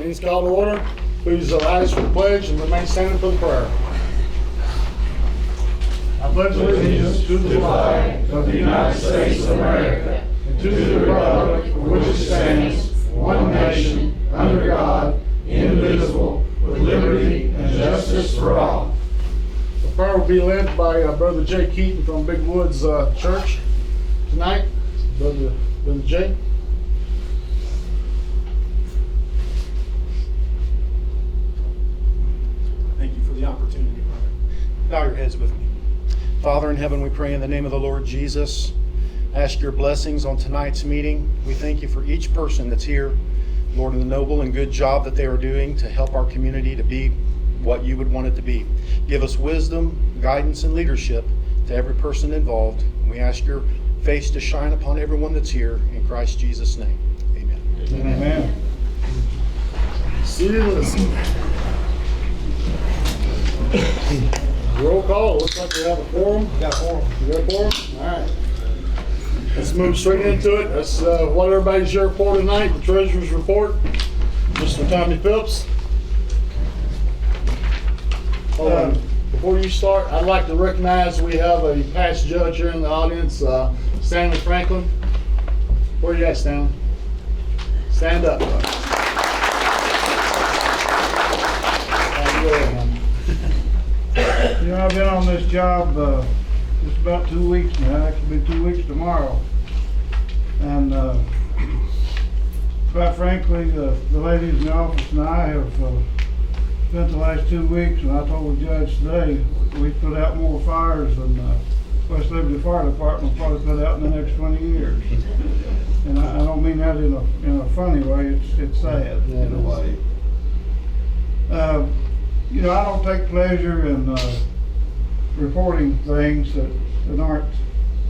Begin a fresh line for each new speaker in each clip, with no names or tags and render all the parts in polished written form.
Meeting's called to order. Please rise for the pledge and remain standing for the prayer. I pledge allegiance to the flag of the United States of America and to the republic for which it stands, one nation, under God, indivisible, with liberty and justice for all. The prayer will be led by Brother Jay Keaton from Big Woods Church tonight. Brother Jay.
Thank you for the opportunity, brother. Bow your heads with me. Father in heaven, we pray in the name of the Lord Jesus. Ask your blessings on tonight's meeting. We thank you for each person that's here, Lord, in the noble and good job that they are doing to help our community to be what you would want it to be. Give us wisdom, guidance, and leadership to every person involved. We ask your face to shine upon everyone that's here. In Christ Jesus' name, amen.
Amen. Seated and listen. Roll call. Looks like we have a quorum.
We got a quorum.
You got a quorum? All right. Let's move straight into it. That's what everybody's here for tonight. The Treasurer's Report. Mr. Tommy Phillips. Hold on. Before you start, I'd like to recognize we have a past judge here in the audience, Stanley Franklin. Where you at, Stanley? Stand up.
You know, I've been on this job just about 2 weeks now. Actually, be 2 weeks tomorrow. And quite frankly, the ladies in the office and I have spent the last 2 weeks, and I told the judge today, we put out more fires than West Liberty Fire Department will probably put out in the next 20 years. And I don't mean that in a funny way. It's sad in a way. You know, I don't take pleasure in reporting things that aren't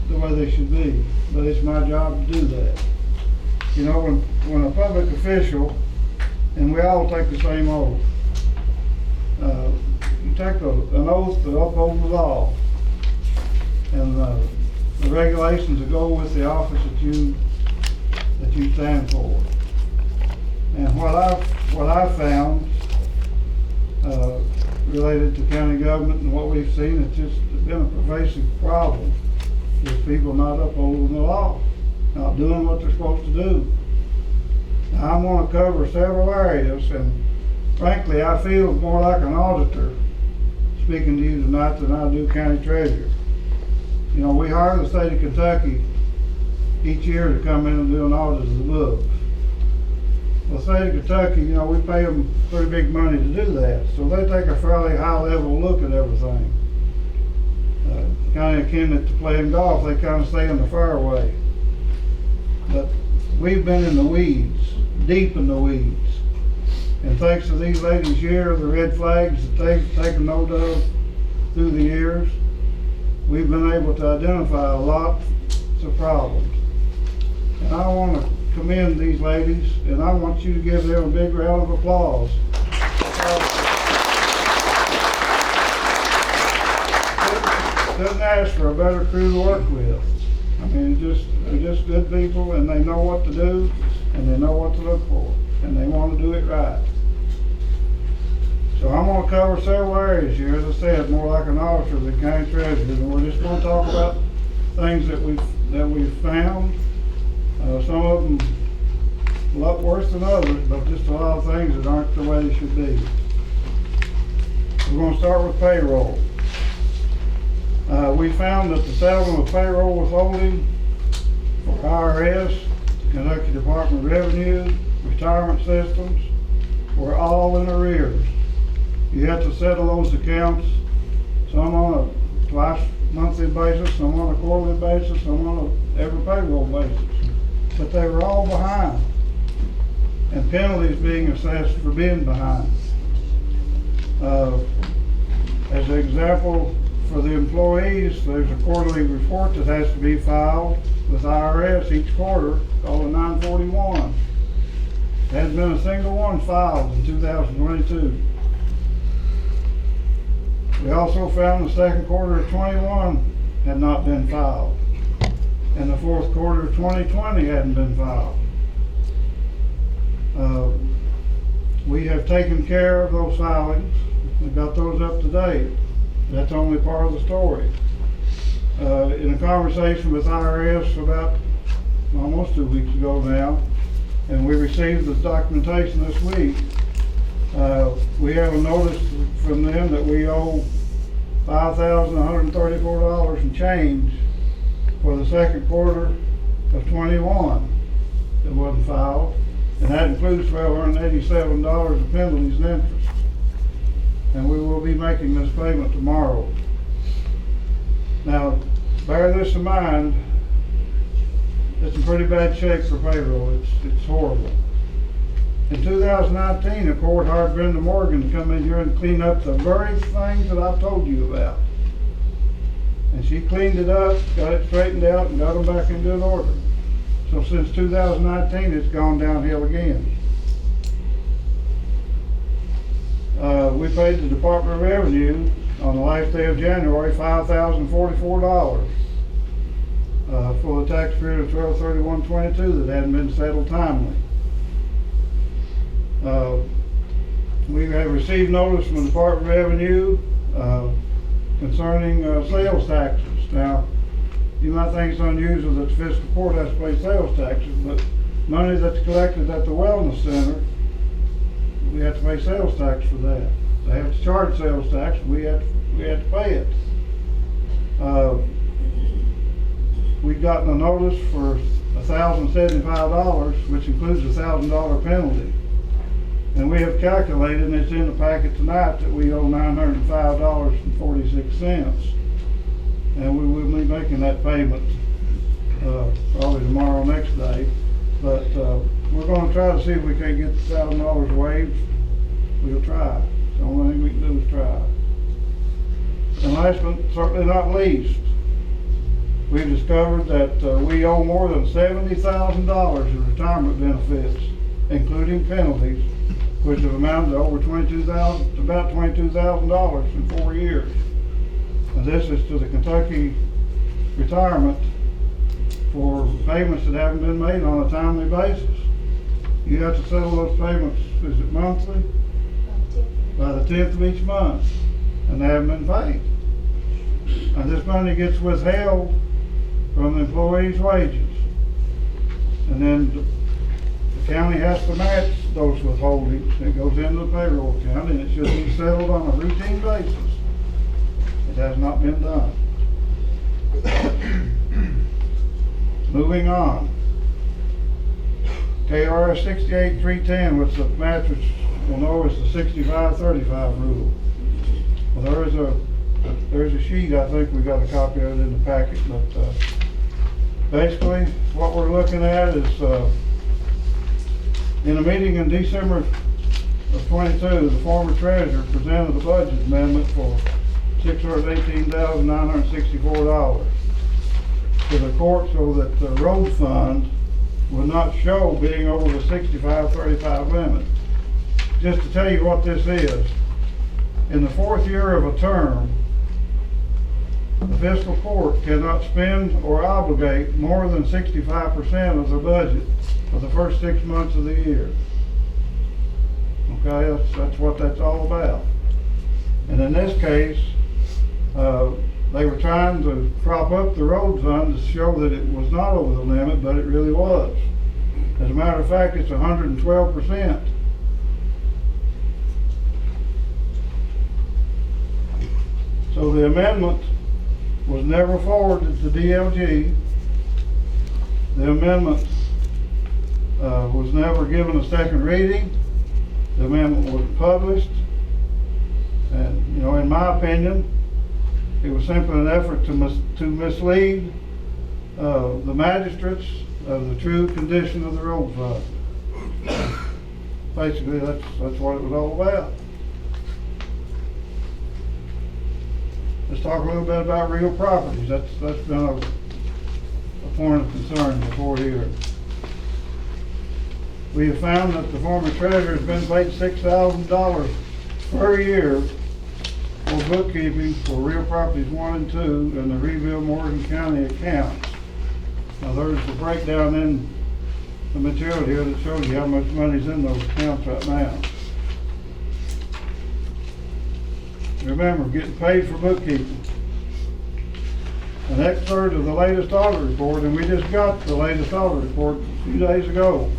the way they should be, but it's my job to do that. You know, when a public official, and we all take the same oath, you take an oath to uphold the law and the regulations that go with the office that you stand for. And what I've found related to county government and what we've seen, it's just been a pervasive problem with people not upholding the law, not doing what they're supposed to do. Now, I'm going to cover several areas, and frankly, I feel more like an auditor speaking to you tonight than I do county treasurer. You know, we hire the state of Kentucky each year to come in and do an audit of the books. Well, the state of Kentucky, you know, we pay them pretty big money to do that, so they take a fairly high-level look at everything. Kind of akin to playing golf, they kind of stay in the fairway. But we've been in the weeds, deep in the weeds. And thanks to these ladies here, the red flags that they've taken note of through the years, we've been able to identify lots of problems. And I want to commend these ladies, and I want you to give them a big round of applause. Couldn't ask for a better crew to work with. I mean, they're just good people, and they know what to do, and they know what to look for, and they want to do it right. So I'm going to cover several areas here, as I said, more like an officer than county treasurer, and we're just going to talk about things that we've found. Some of them a lot worse than others, but just a lot of things that aren't the way they should be. We're going to start with payroll. We found that the settlement of payroll withholding for IRS, Kentucky Department of Revenue, retirement systems were all in arrears. You have to settle those accounts, some on a twice monthly basis, some on a quarterly basis, some on a every payroll basis. But they were all behind, and penalties being assessed for being behind. As an example, for the employees, there's a quarterly report that has to be filed with IRS each quarter called a 941. There hasn't been a single one filed in 2022. We also found the second quarter of 21 had not been filed, and the fourth quarter of 2020 hadn't been filed. We have taken care of those filings. We got those up to date. That's only part of the story. In a conversation with IRS about almost 2 weeks ago now, and we received the documentation this week, we have a notice from them that we owe $5,134 and change for the second quarter of 21 that wasn't filed, and that includes $1,287 of penalties and interest. And we will be making this payment tomorrow. Now, bear this in mind, it's in pretty bad shape for payroll. It's horrible. In 2019, the court hired Brenda Morgan to come in here and clean up the very things that I've told you about. And she cleaned it up, got it straightened out, and got them back in good order. So since 2019, it's gone downhill again. We paid the Department of Revenue on the last day of January $5,044 for the tax period of 12/31/22 that hadn't been settled timely. We have received notice from the Department of Revenue concerning sales taxes. Now, you might think it's unusual that the fiscal court has to pay sales taxes, but money that's collected at the wellness center, we have to pay sales tax for that. They have to charge sales tax, we have to pay it. We've gotten a notice for $1,075, which includes a $1,000 penalty. And we have calculated, and it's in the packet tonight, that we owe $905.46. And we will be making that payment probably tomorrow, next day. But we're going to try to see if we can't get the $1,000 waived. We'll try. The only thing we can do is try. And last but certainly not least, we've discovered that we owe more than $70,000 in retirement benefits, including penalties, which have amounted to over about $22,000 in 4 years. And this is to the Kentucky retirement for payments that haven't been made on a timely basis. You have to settle those payments, is it monthly? By the 10th of each month, and they haven't been paid. And this money gets withheld from the employee's wages. And then the county has to match those withholdings. It goes into the payroll account, and it should be settled on a routine basis. It has not been done. Moving on. KRS 68310, which the mattress will know is the 65-35 rule. Well, there's a sheet, I think we got a copy of it in the packet, but basically what we're looking at is in a meeting in December of 22, the former treasurer presented a budget amendment for $618,964 to the court so that the road fund would not show being over the 65-35 limit. Just to tell you what this is, in the 4th year of a term, the fiscal court cannot spend or obligate more than 65% of their budget for the first 6 months of the year. Okay, that's what that's all about. And in this case, they were trying to prop up the road fund to show that it was not over the limit, but it really was. As a matter of fact, it's 112%. So the amendment was never forwarded to DLG. The amendment was never given a second reading. The amendment was published. And, you know, in my opinion, it was simply an effort to mislead the magistrates of the true condition of the road fund. Basically, that's what it was all about. Let's talk a little bit about real properties. That's been a point of concern before here. We have found that the former treasurer has been paid $6,000 per year for bookkeeping for real properties 1 and 2 and the rebuild Morgan County accounts. Now there's a breakdown in the material here that shows you how much money's in those accounts right now. remember, getting paid for bookkeeping. An excerpt of the latest audit report, and we just got the latest audit report a few days ago.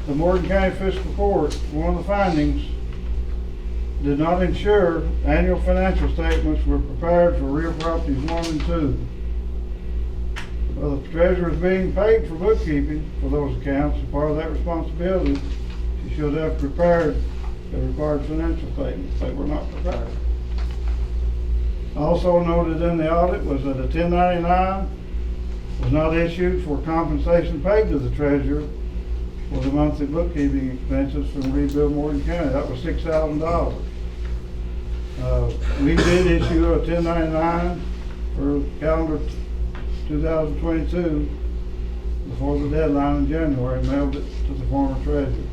The Morgan County Fiscal Court, one of the findings, did not ensure annual financial statements were prepared for real properties 1 and 2. Well, the treasurer is being paid for bookkeeping for those accounts, and part of that responsibility, she should have prepared the required financial statements. They were not prepared. Also noted in the audit was that a 1099 was not issued for compensation paid to the treasurer for the monthly bookkeeping expenses from Rebuild Morgan County. That was $6,000. We did issue a 1099 for calendar 2022 before the deadline in January, and mailed it to the former treasurer.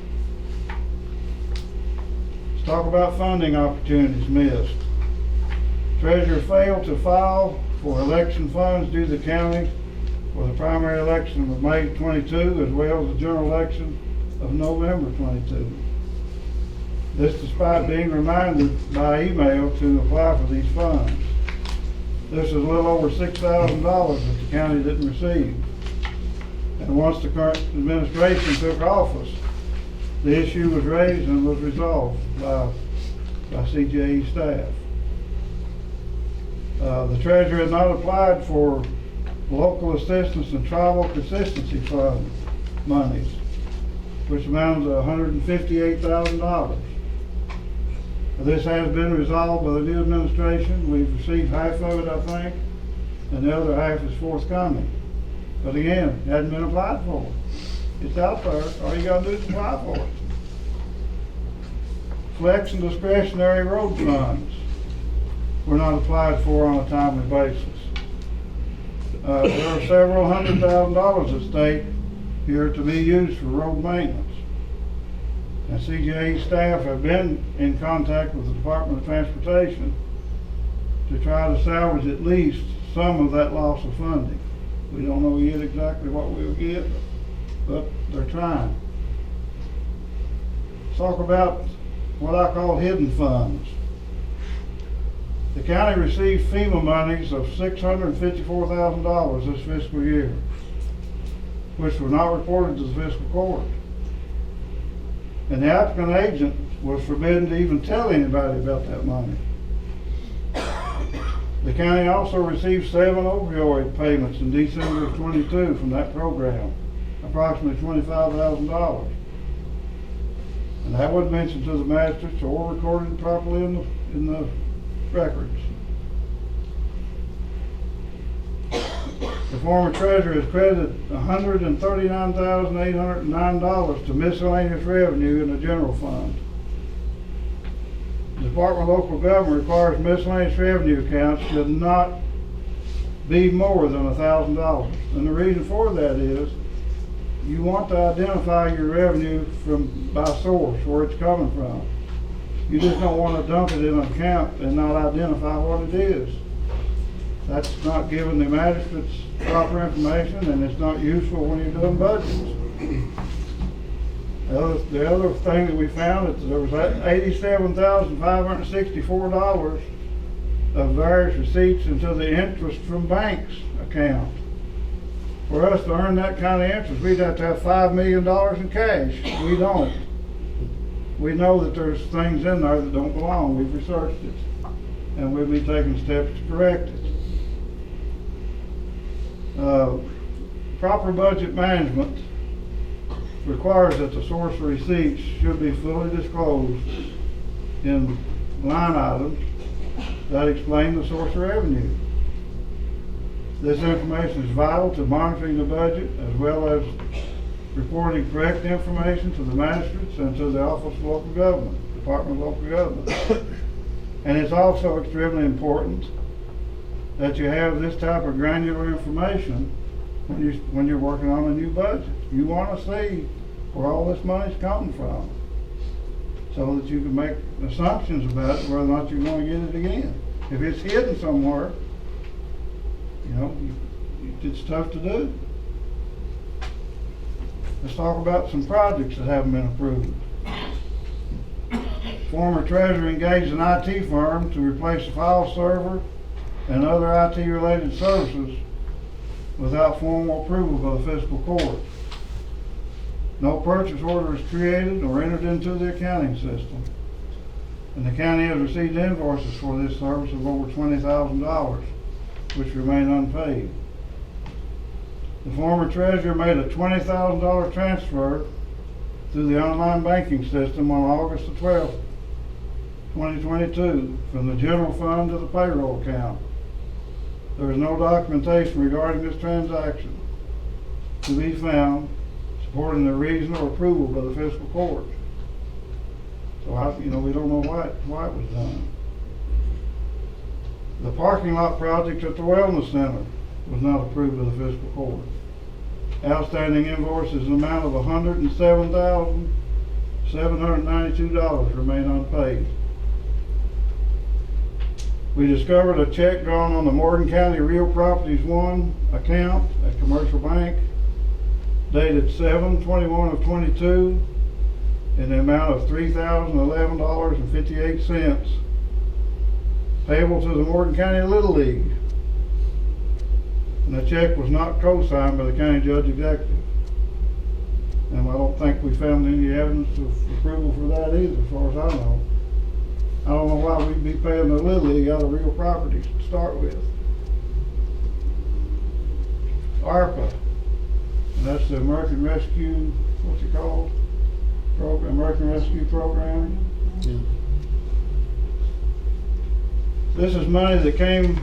Let's talk about funding opportunities missed. Treasurer failed to file for election funds due to the county for the primary election of May 22, as well as the general election of November 22. This despite being reminded by email to apply for these funds. This is a little over $6,000 that the county didn't receive. And once the current administration took office, the issue was raised and was resolved by CJE staff. The treasurer had not applied for local assistance and tribal consistency fund monies, which amounted to $158,000. This has been resolved by the new administration. We've received half of it, I think, and the other half is forthcoming. But again, it hadn't been applied for. It's out there. All you gotta do is apply for it. Flex and discretionary road funds were not applied for on a timely basis. There are several $100,000 at stake here to be used for road maintenance. And CJE staff have been in contact with the Department of Transportation to try to salvage at least some of that loss of funding. We don't know yet exactly what we'll get, but they're trying. Let's talk about what I call hidden funds. The county received FEMA monies of $654,000 this fiscal year, which were not reported to the fiscal court. And the applicant agent was forbidden to even tell anybody about that money. The county also received 7 opioid payments in December of 22 from that program, approximately $25,000. And that wasn't mentioned to the magistrates or recorded properly in the records. The former treasurer has credited $139,809 to miscellaneous revenue in the general fund. The Department of Local Government requires miscellaneous revenue accounts should not be more than $1,000. And the reason for that is you want to identify your revenue by source, where it's coming from. You just don't want to dump it in an account and not identify what it is. That's not giving the magistrates proper information, and it's not useful when you're doing budgets. The other thing that we found is there was $87,564 of various receipts into the interest from banks account. For us to earn that kind of interest, we'd have to have $5 million in cash. We don't. We know that there's things in there that don't belong. We've researched it, and we'll be taking steps to correct it. Proper budget management requires that the source of receipts should be fully disclosed in line items that explain the source of revenue. This information is vital to monitoring the budget, as well as reporting correct information to the magistrates and to the Office of Local Government, Department of Local Government. And it's also extremely important that you have this type of granular information when you're working on a new budget. You want to see where all this money's coming from, so that you can make assumptions about whether or not you're going to get it again. If it's hidden somewhere, it's tough to do. Let's talk about some projects that haven't been approved. Former treasurer engaged an IT firm to replace the file server and other IT-related services without formal approval by the fiscal court. No purchase order is created or entered into the accounting system, and the county has received invoices for this service of over $20,000, which remain unpaid. The former treasurer made a $20,000 transfer through the online banking system on August the 12th, 2022, from the general fund to the payroll account. There is no documentation regarding this transaction to be found supporting the reason or approval by the fiscal court. So we don't know why it was done. The parking lot project at the Wellness Center was not approved by the fiscal court. Outstanding invoices in the amount of $107,792 remain unpaid. We discovered a check drawn on the Morgan County Real Properties 1 account at Commercial Bank dated 7/21/22 in the amount of $3,011.58 payable to the Morgan County Little League. And the check was not co-signed by the county judge executive. And I don't think we found any evidence of approval for that either, as far as I know. I don't know why we'd be paying the Little League out of real properties to start with. ARPA, and that's the American Rescue, what's it called? American Rescue Program.
Yeah.
This is money that came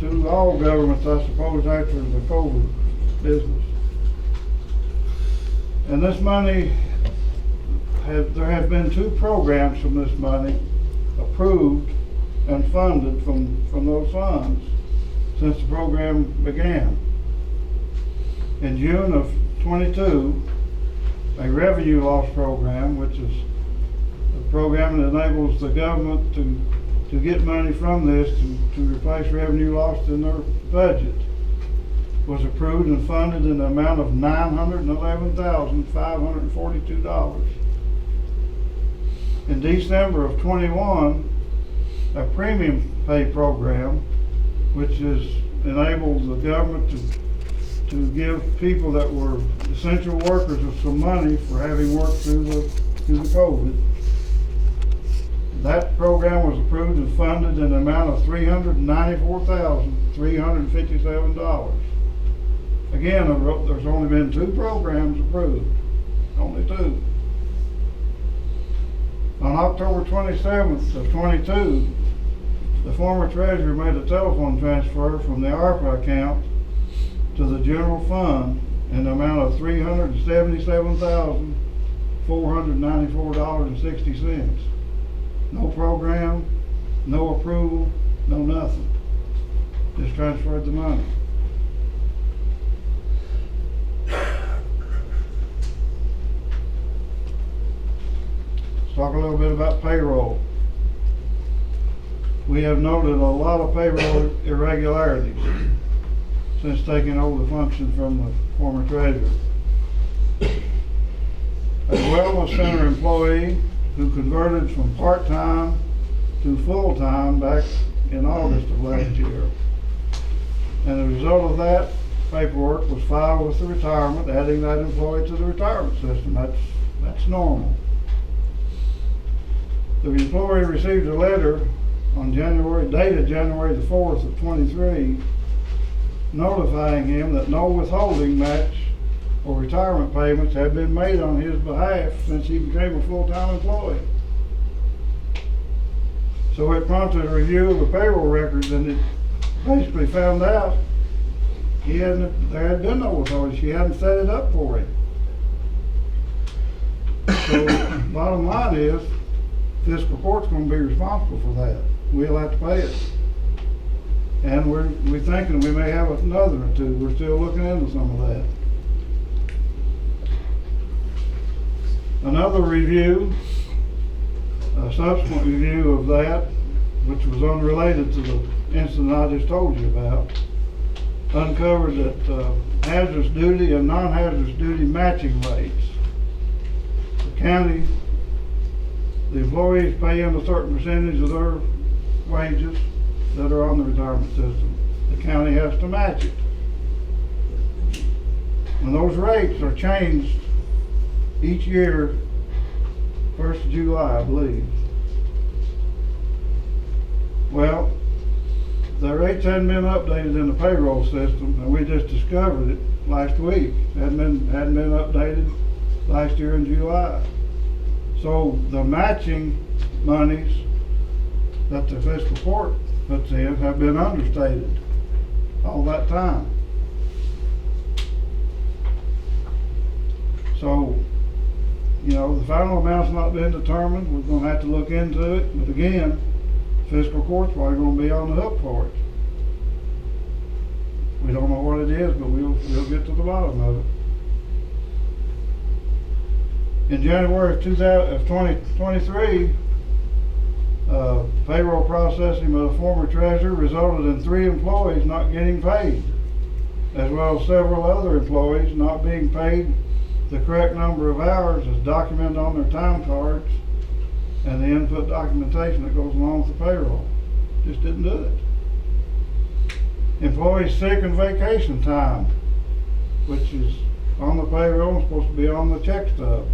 to all governments, I suppose, after the COVID business. And this money, there have been 2 programs from this money approved and funded from those funds since the program began. In June of 22, a revenue loss program, which is a program that enables the government to get money from this to replace revenue lost in their budget, was approved and funded in the amount of $911,542. In December of 21, a premium pay program, which enables the government to give people that were essential workers of some money for having worked through the COVID. That program was approved and funded in the amount of $394,357. Again, there's only been 2 programs approved, only 2. On October 27th of 22, the former treasurer made a telephone transfer from the ARPA account to the general fund in the amount of $377,494.60. No program, no approval, no nothing. Just transferred the money. Let's talk a little bit about payroll. We have noted a lot of payroll irregularities since taking over the function from the former treasurer. A Wellness Center employee who converted from part-time to full-time back in August of last year. And as a result of that, paperwork was filed with the retirement, adding that employee to the retirement system. That's normal. The employee received a letter on dated January the 4th of 23, notifying him that no withholding match or retirement payments have been made on his behalf since he became a full-time employee. So it prompted a review of the payroll records, and it basically found out there had been no withholding. She hadn't set it up for him. So bottom line is, fiscal court's going to be responsible for that. We'll have to pay it. And we're thinking we may have another or 2. We're still looking into some of that. Another review, a subsequent review of that, which was unrelated to the incident I just told you about, uncovered that hazardous duty and non-hazardous duty matching rates. The county the employees pay in a certain percentage of their wages that are on the retirement system. The county has to match it. When those rates are changed each year, 1st of July, I believe. Well, the rates hadn't been updated in the payroll system, and we just discovered it last week. Hadn't been updated last year in July. So the matching monies that the fiscal court puts in have been understated all that time. So, you know, the final amount's not been determined. We're gonna have to look into it, but again, fiscal court's probably gonna be on the hook for it. We don't know what it is, but we'll get to the bottom of it. In January of 2023, payroll processing by the former treasurer resulted in 3 employees not getting paid, as well as several other employees not being paid the correct number of hours as documented on their time cards and the input documentation that goes along with the payroll. Just didn't do it. Employees sick and vacation time, which is on the payroll and supposed to be on the check stubs,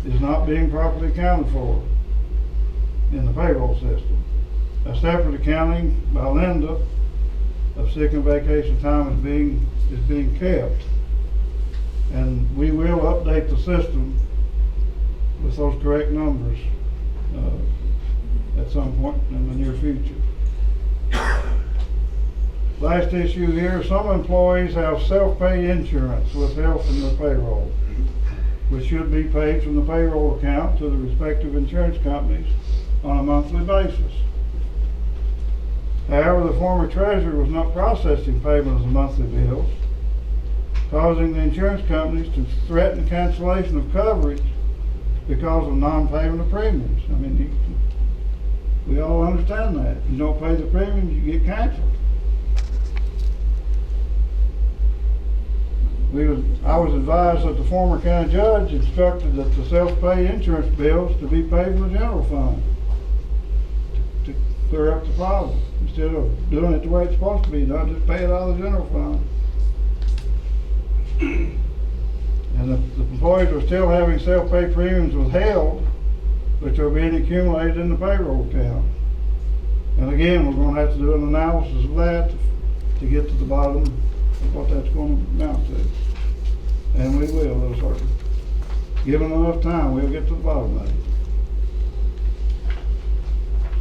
is not being properly accounted for in the payroll system. A separate accounting by Linda of sick and vacation time is being kept. And we will update the system with those correct numbers at some point in the near future. Last issue here, some employees have self-pay insurance with health in their payroll, which should be paid from the payroll account to the respective insurance companies on a monthly basis. However, the former treasurer was not processing payment of the monthly bills, causing the insurance companies to threaten cancellation of coverage because of non-payment of premiums. I mean, we all understand that. You don't pay the premiums, you get canceled. I was advised that the former county judge instructed that the self-pay insurance bills to be paid from the general fund to clear up the problem. Instead of doing it the way it's supposed to be done, just pay it out of the general fund. And the employees are still having self-pay premiums withheld, which are being accumulated in the payroll account. And again, we're going to have to do an analysis of that to get to the bottom of what that's going to amount to. And we will, given enough time, we'll get to the bottom of it.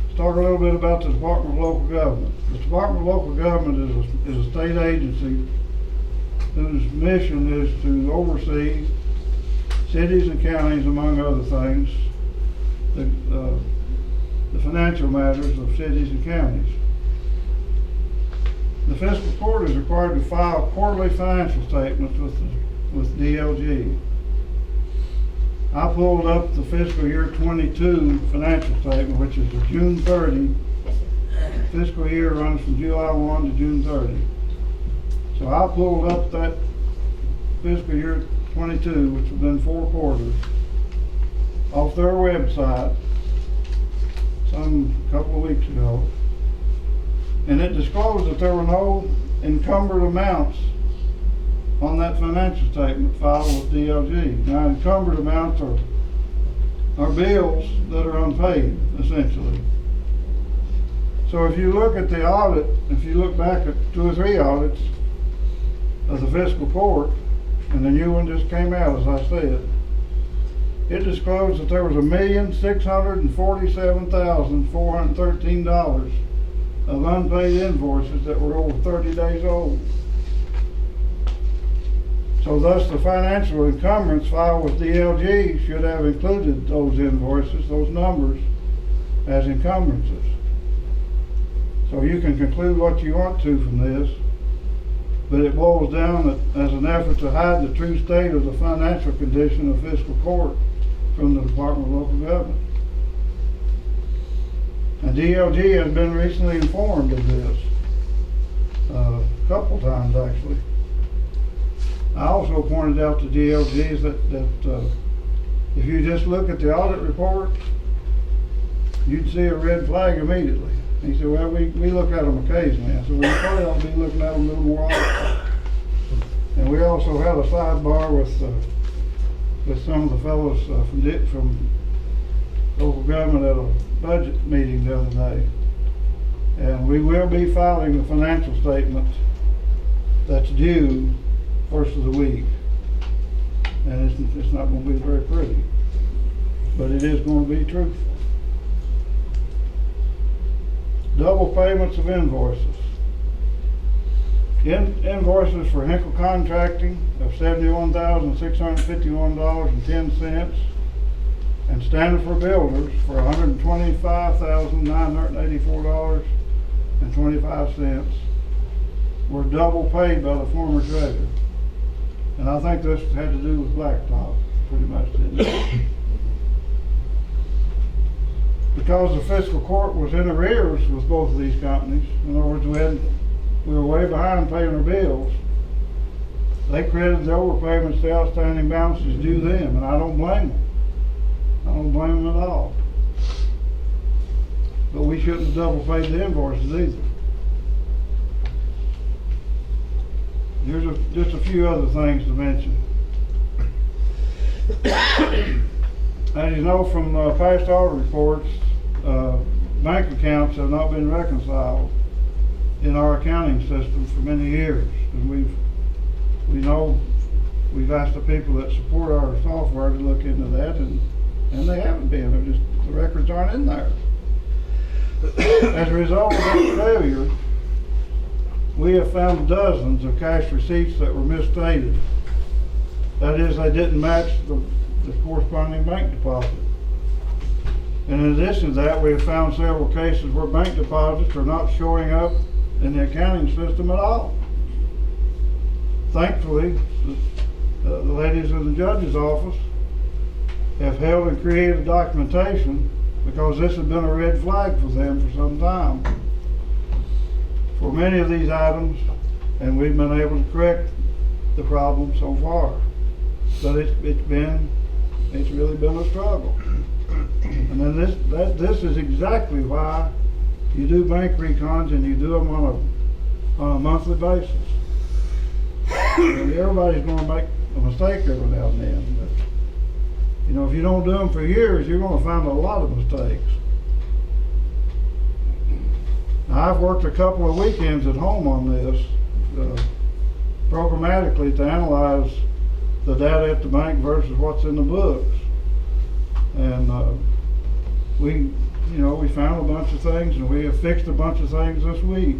Let's talk a little bit about the Department of Local Government. The Department of Local Government is a state agency whose mission is to oversee cities and counties, among other things, the financial matters of cities and counties. The fiscal court is required to file quarterly financial statements with DLG. I pulled up the fiscal year 22 financial statement, which is the June 30. Fiscal year runs from July 1 to June 30. So I pulled up that fiscal year 22, which has been 4 quarters, off their website some couple of weeks ago. And it disclosed that there were no encumbered amounts on that financial statement filed with DLG. Now, encumbered amounts are bills that are unpaid, essentially. So if you look at the audit, if you look back at 2 or 3 audits of the fiscal court, and the new one just came out, as I said, it disclosed that there was $1,647,413 of unpaid invoices that were over 30 days old. So thus the financial encumbrance filed with DLG should have included those invoices, those numbers, as encumbrances. So you can conclude what you want to from this, but it boils down as an effort to hide the true state of the financial condition of fiscal court from the Department of Local Government. And DLG has been recently informed of this, a couple times actually. I also pointed out to DLG that if if you just look at the audit report, you'd see a red flag immediately. He said, well, we look at them occasionally. I said, well, you probably ought to be looking at them a little more often. And we also had a sidebar with some of the fellows from local government at a budget meeting the other day. And we will be filing the financial statement that's due first of the week. And it's not going to be very pretty, but it is going to be truthful. Double payments of invoices. Invoices for Hinkle Contracting of $71,651.10 and Standard Builders for $125,984.25 were double paid by the former treasurer. And I think this had to do with Blacktop, pretty much, didn't it? Because the fiscal court was in arrears with both of these companies. In other words, we were way behind paying our bills. They credited the overpayments to outstanding balances due them, and I don't blame them. I don't blame them at all. But we shouldn't have double paid the invoices either. Here's just a few other things to mention. As you know from past audit reports, bank accounts have not been reconciled in our accounting system for many years. And we know we've asked the people that support our software to look into that, and they haven't been. The records aren't in there. As a result of that failure, we have found dozens of cash receipts that were misstated. That is, they didn't match the corresponding bank deposit. And in addition to that, we have found several cases where bank deposits are not showing up in the accounting system at all. Thankfully, the ladies in the judge's office have held and created documentation, because this has been a red flag for them for some time for many of these items, and we've been able to correct the problem so far. But it's really been a struggle. And then this is exactly why you do bank recons, and you do them on a monthly basis. And everybody's going to make a mistake every now and then, but you know, if you don't do them for years, you're going to find a lot of mistakes. Now, I've worked a couple of weekends at home on this programmatically to analyze the data at the bank versus what's in the books. And we found a bunch of things, and we have fixed a bunch of things this week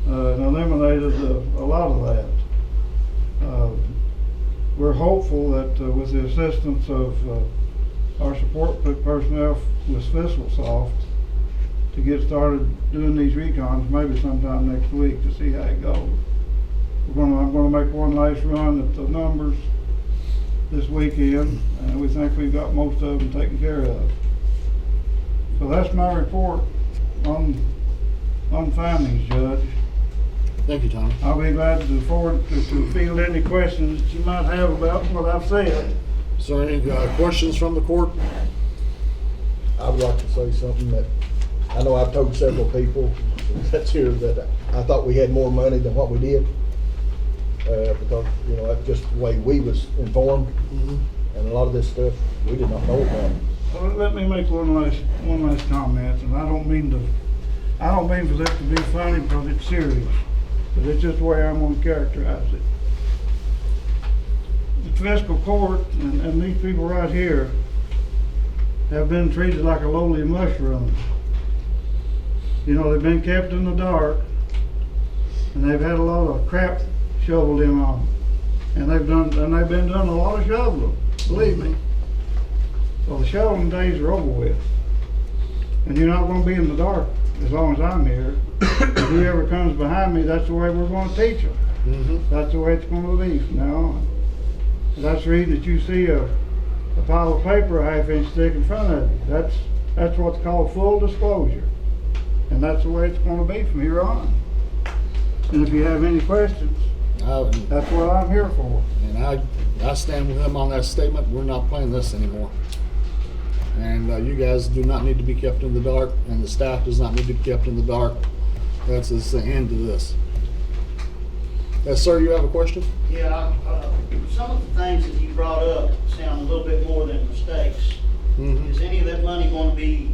and eliminated a lot of that. We're hopeful that with the assistance of our support personnel with FiscalSoft to get started doing these recons maybe sometime next week to see how it goes. I'm going to make one last run at the numbers this weekend, and we think we've got most of them taken care of. So that's my report on findings, Judge.
Thank you, Tommy.
I'll be glad to forward to field any questions that you might have about what I've said.
Is there any questions from the court?
I would like to say something that I know I've told several people that's here that I thought we had more money than what we did. Because, you know, that's just the way we was informed.
Mm-hmm.
And a lot of this stuff we did not know about.
Well, let me make one last comment, and I don't mean for this to be funny, because it's serious, but it's just the way I'm going to characterize it. The fiscal court and these people right here have been treated like a lowly mushroom. You know, they've been kept in the dark, and they've had a lot of crap shoveled in on them, and they've been doing a lot of shoveling, believe me. So the shoveling days are over with, and you're not going to be in the dark as long as I'm here. Whoever comes behind me, that's the way we're going to teach them.
Mm-hmm.
That's the way it's going to be from now on. That's the reason that you see a pile of paper a half-inch thick in front of you. That's what's called full disclosure, and that's the way it's going to be from here on. And if you have any questions, That's what I'm here for.
And I stand with him on that statement. We're not playing this anymore. And you guys do not need to be kept in the dark, and the staff does not need to be kept in the dark. That's the end of this. Yes, sir, you have a question?
Yeah, some of the things that you brought up sound a little bit more than mistakes.
Mhm.
Is any of that money going to be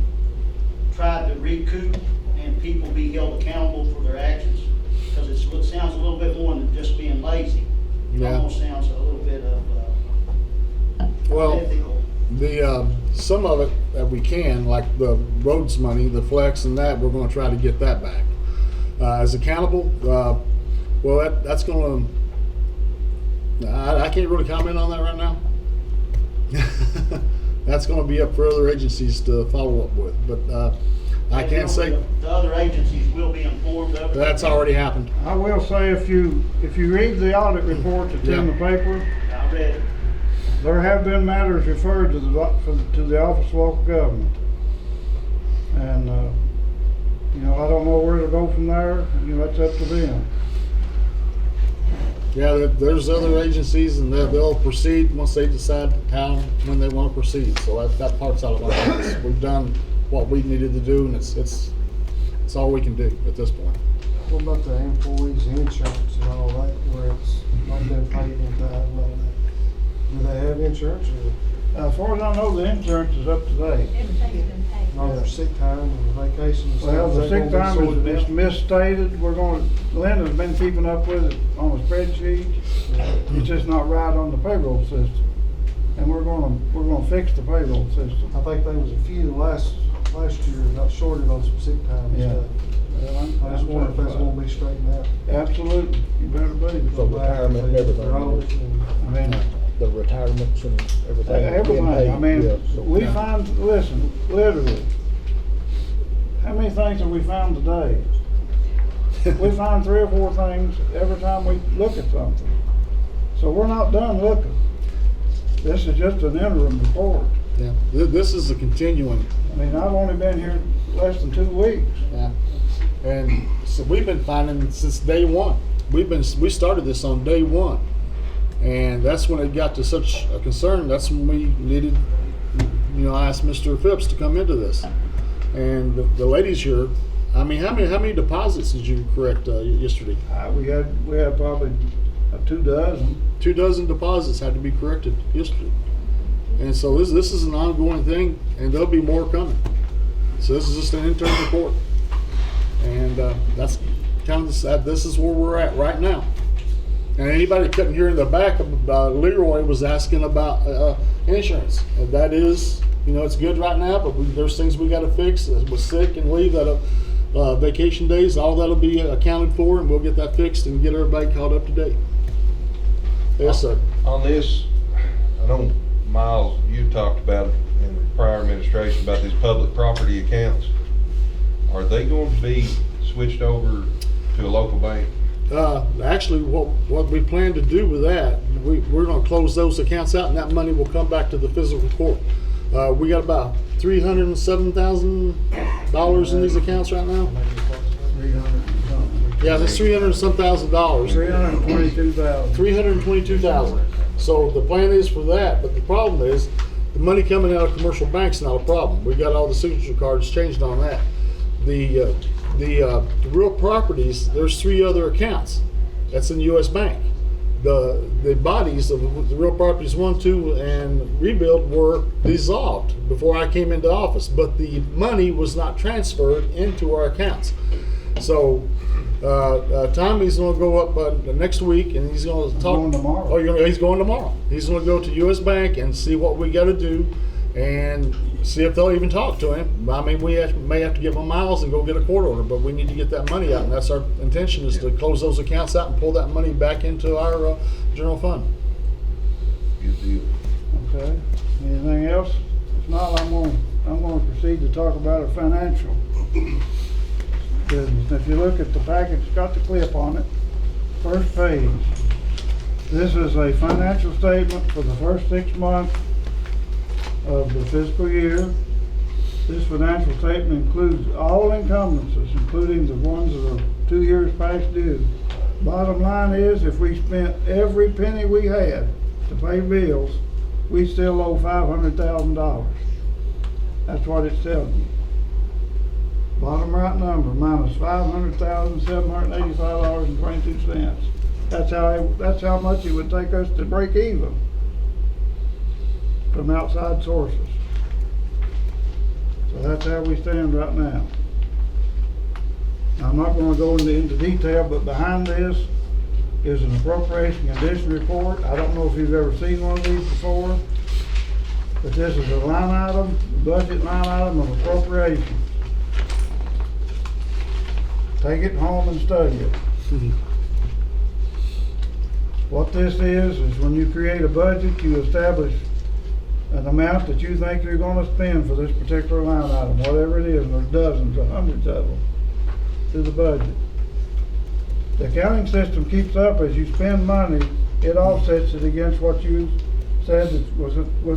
tried to recoup and people be held accountable for their actions? Because it sounds a little bit more than just being lazy. It
Yeah.
almost sounds a little bit of
Well,
unethical.
the some of it that we can, like the roads money, the flex and that, we're going to try to get that back. As accountable, well, that's going to, I can't really comment on that right now. That's going to be up for other agencies to follow up with, but I can't say.
The other agencies will be informed of it.
That's already happened.
I will say, if you read the audit report that's in the paper,
I read it.
there have been matters referred to the Office of Local Government. And, I don't know where to go from there. That's up to them.
Yeah, there's other agencies, and they'll proceed once they decide how, when they want to proceed. So that part's out of our hands. We've done what we needed to do, and it's all we can do at this point.
What about the employees' insurance and all that, where it's not been paid in time and all that? Do they have insurance or
As far as I know, the insurance is up to date.
Everything's been paid.
not their sick time and vacation and stuff?
Well, the
Is that
sick
gonna be
time
sorted
is
out?
misstated. Linda's been keeping up with it on the spreadsheet. It's just not right on the payroll system. And we're gonna fix the payroll system.
I think there was a few last year got shorted on some sick time and
Yeah.
stuff. I just wonder if that's gonna be straightened out.
Absolutely, you better believe it.
So retirement and everything.
For audit and-
I mean,
The retirements and everything. being
everything,
paid,
I mean,
yeah, so-
we find, listen, literally, how many things have we found today? We find 3 or 4 things every time we look at something. So we're not done looking. This is just an interim report.
Yeah, this is a continuing.
I mean, I've only been here less than 2 weeks.
Yeah, and so we've been finding since day one. We started this on day one, and that's when it got to such a concern. That's when we needed, I asked Mr. Phipps to come into this, and the ladies here. I mean, how many deposits did you correct yesterday?
We had probably 2 dozen.
2 dozen deposits had to be corrected yesterday, and so this is an ongoing thing, and there'll be more coming. So this is just an intern report, and that's kind of this is where we're at right now. And anybody that couldn't hear in the back, Leroy was asking about insurance. And that is, it's good right now, but there's things we got to fix. With sick and leave, vacation days, all that'll be accounted for, and we'll get that fixed and get everybody caught up to date. Yes, sir.
On this, I know, Miles, you talked about it in the prior administration about these public property accounts. Are they going to be switched over to a local bank?
Actually, what we plan to do with that, we're going to close those accounts out, and that money will come back to the fiscal court. We got about $307,000 in these accounts right now.
300 and something.
Yeah, that's $300 and some thousand.
322,000.
322,000. So the plan is for that, but the problem is the money coming out of commercial banks is not a problem. We got all the signature cards changed on that. The real properties, there's 3 other accounts. That's in U.S. Bank. The bodies of the real properties 1, 2, and rebuild were dissolved before I came into office, but the money was not transferred into our accounts. So Tommy's going to go up next week, and he's going to talk.
Going tomorrow.
Oh, he's going tomorrow. He's going to go to U.S. Bank and see what we got to do, and see if they'll even talk to him. I mean, we may have to give him miles and go get a court order, but we need to get that money out, and that's our intention, is to close those accounts out and pull that money back into our general fund.
Good deal.
Okay, anything else? If not, I'm going to proceed to talk about a financial business. If you look at the package, it's got the clip on it, first page. This is a financial statement for the first 6 months of the fiscal year. This financial statement includes all encumbrances, including the ones that are 2 years past due, Bottom line is, if we spent every penny we had to pay bills, we still owe $500,000. That's what it's telling you. Bottom right number, minus $500,785.22. That's how much it would take us to break even from outside sources. So that's how we stand right now. I'm not gonna go into detail, but behind this is an appropriation condition report. I don't know if you've ever seen one of these before, but this is a line item, budget line item of appropriations. Take it home and study it. What this is when you create a budget, you establish an amount that you think you're gonna spend for this particular line item, whatever it is, and there's dozens or hundreds of them to the budget. The accounting system keeps up as you spend money, it offsets it against what you said was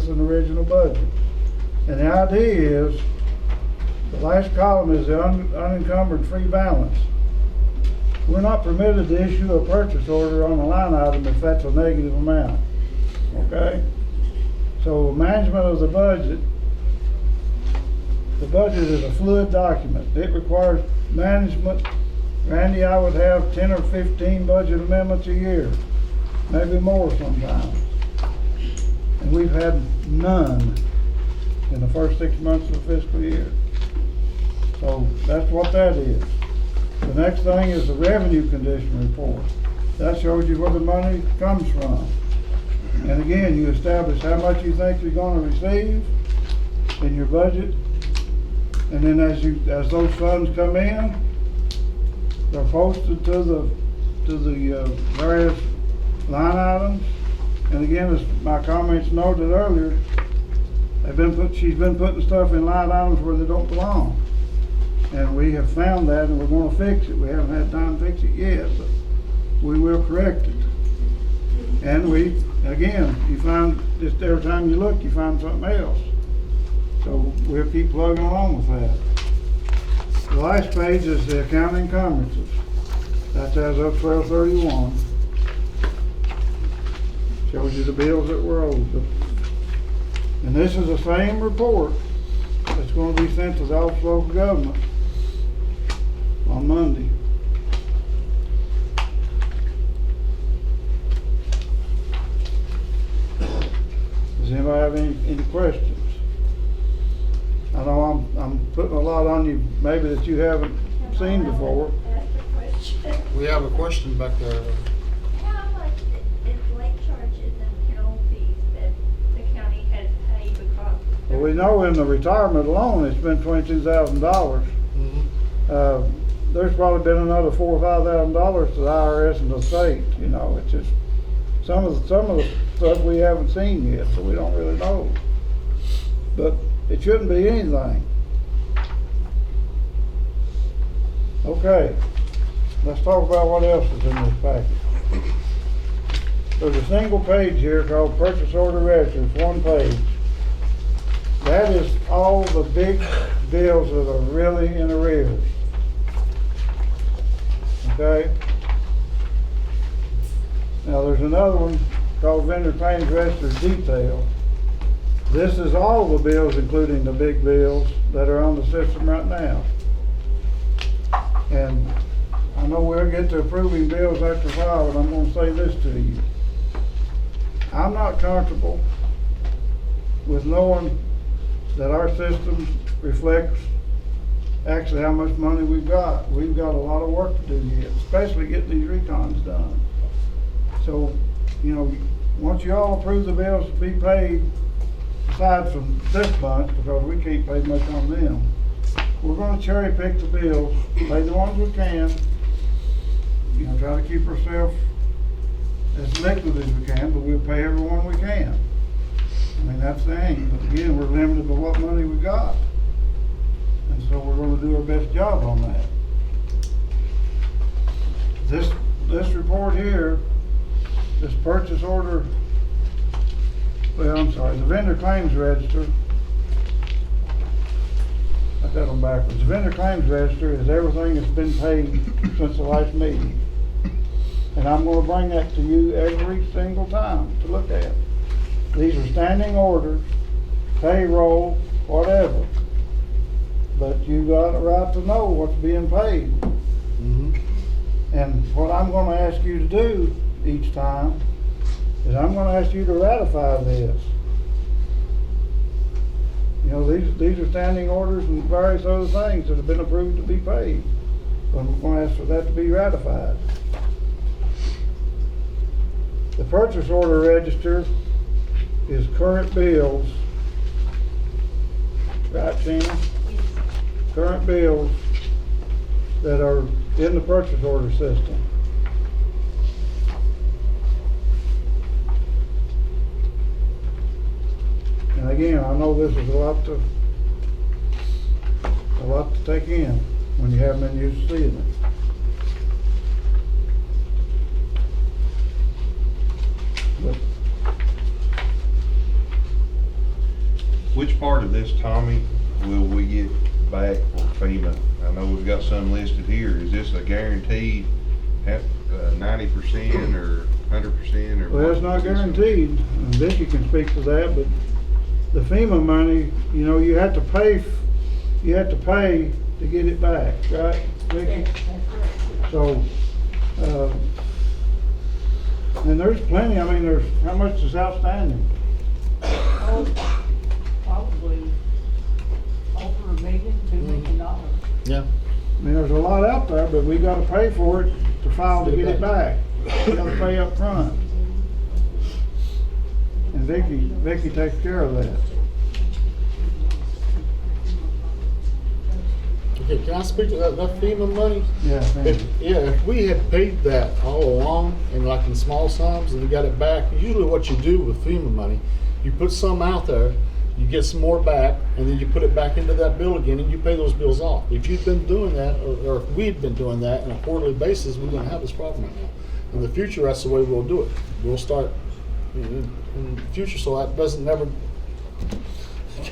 an original budget. And the idea is, the last column is the unencumbered free balance. We're not permitted to issue a purchase order on a line item if that's a negative amount, okay? So management of the budget is a fluid document. It requires management. Randy, I would have 10 or 15 budget amendments a year, maybe more sometimes. And we've had none in the first 6 months of the fiscal year. So that's what that is. The next thing is the revenue condition report. That shows you where the money comes from. And again, you establish how much you think you're going to receive in your budget. And then as those funds come in, they're posted to the various line items. And again, as my comments noted earlier, she's been putting stuff in line items where they don't belong. And we have found that, and we're going to fix it. We haven't had time to fix it yet, but we will correct it. And you find, just every time you look, you find something else. So we'll keep plugging along with that. The last page is the account encumbrances. That's as of 12/31. Shows you the bills that were owed. And this is the same report that's going to be sent to the Office of Local Government on Monday. Does anybody have any questions? I know I'm putting a lot on you, maybe that you haven't seen before.
We have a question back there.
How much is late charges and penalties that the county has paid because?
Well, we know in the retirement alone, it's been $22,000. There's probably been another $4,000 or $5,000 to the IRS and the state. You know, it's just some of the stuff we haven't seen yet, so we don't really know. But it shouldn't be anything. Okay, let's talk about what else is in this package. There's a single page here called Purchase Order Register. It's one page. That is all the big bills that are really in arrears. Okay? Now there's another one called Vendor Claims Register Detail. This is all the bills, including the big bills that are on the system right now. And I know we'll get to approving bills after a while, but I'm going to say this to you. I'm not comfortable with knowing that our system reflects actually how much money we've got. We've got a lot of work to do yet, especially getting these recons done. So, you know, once you all approve the bills to be paid, aside from this bunch, because we can't pay much on them, we're going to cherry pick the bills, pay the ones we can, you know, try to keep ourselves as liquid as we can, but we'll pay every one we can. I mean, that's the aim. But again, we're limited by what money we got. And so we're going to do our best job on that. This report here, this purchase order, well, I'm sorry, the vendor claims register, I got them backwards. The vendor claims register is everything that's been paid since the last meeting. And I'm gonna bring that to you every single time to look at. These are standing orders, payroll, whatever. But you got a right to know what's being paid.
Mhm.
And what I'm gonna ask you to do each time is I'm gonna ask you to ratify this. You know, these are standing orders and various other things that have been approved to be paid. So I'm gonna ask for that to be ratified. The purchase order register is current bills. Right, Shannon? Current bills that are in the purchase order system. And again, I know this is a lot to take in when you haven't been used to seeing it. But
Which part of this, Tommy, will we get back for FEMA? I know we've got some listed here. Is this a guaranteed 90% or 100% or?
well, it's not guaranteed, and Vicki can speak to that, but the FEMA money, you know, you have to pay to get it back, right, Vicki? So, and there's plenty, I mean, how much is outstanding?
Oh, probably over $1 million, $2 million.
Yeah.
I mean, there's a lot out there, but we gotta pay for it to file to get it back. We gotta pay up front. And Vicki takes care of that.
Okay, can I speak to that FEMA money?
Yeah, thank you.
If we had paid that all along and like in small sums and we got it back, usually what you do with FEMA money, you put some out there, you get some more back, and then you put it back into that bill again and you pay those bills off. If you've been doing that, or if we'd been doing that on a quarterly basis, we're gonna have this problem right now. In the future, that's the way we'll do it. We'll start in the future so that doesn't never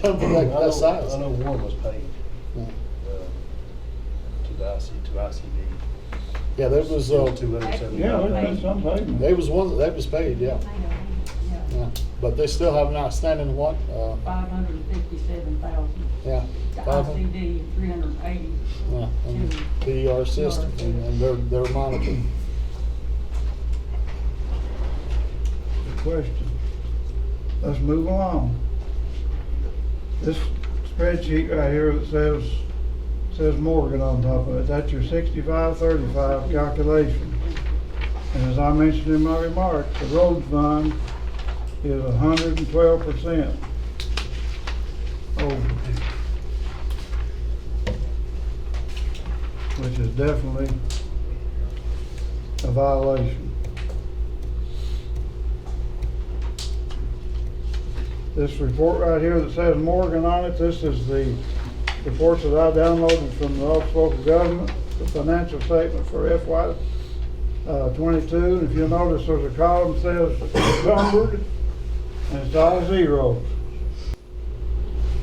come to that size.
I know one was paid
Yeah.
to ICD.
Yeah, there was,
Yeah, there's been
$275.
some payment.
there was one, that was paid, yeah. Yeah, but they still have an outstanding what?
557,000.
Yeah.
The
500.
ICD, 380.
Yeah, and the system, and they're monitoring.
Good question. Let's move along. This spreadsheet right here that says Morgan on top of it, that's your 65-35 calculation. And as I mentioned in my remarks, the road fund is 112% over, which is definitely a violation. This report right here that says Morgan on it, this is the reports that I downloaded from the Office of Local Government, the financial statement for FY 22. And if you'll notice, there's a column that says encumbered, and it's all zeros.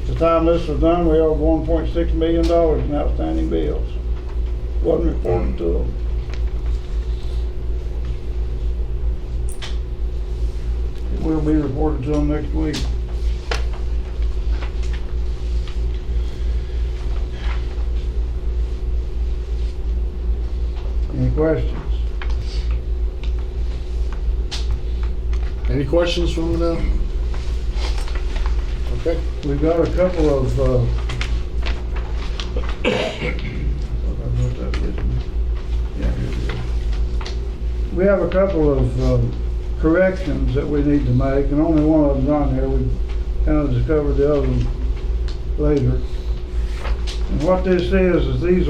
At the time this was done, we owed $1.6 million in outstanding bills. Wasn't reported to them. It will be reported to them next week. Any questions?
Any questions from the? Okay.
We've got a couple of, we have a couple of corrections that we need to make, and only one of them's on here. We kind of discovered the other one later. And what this is these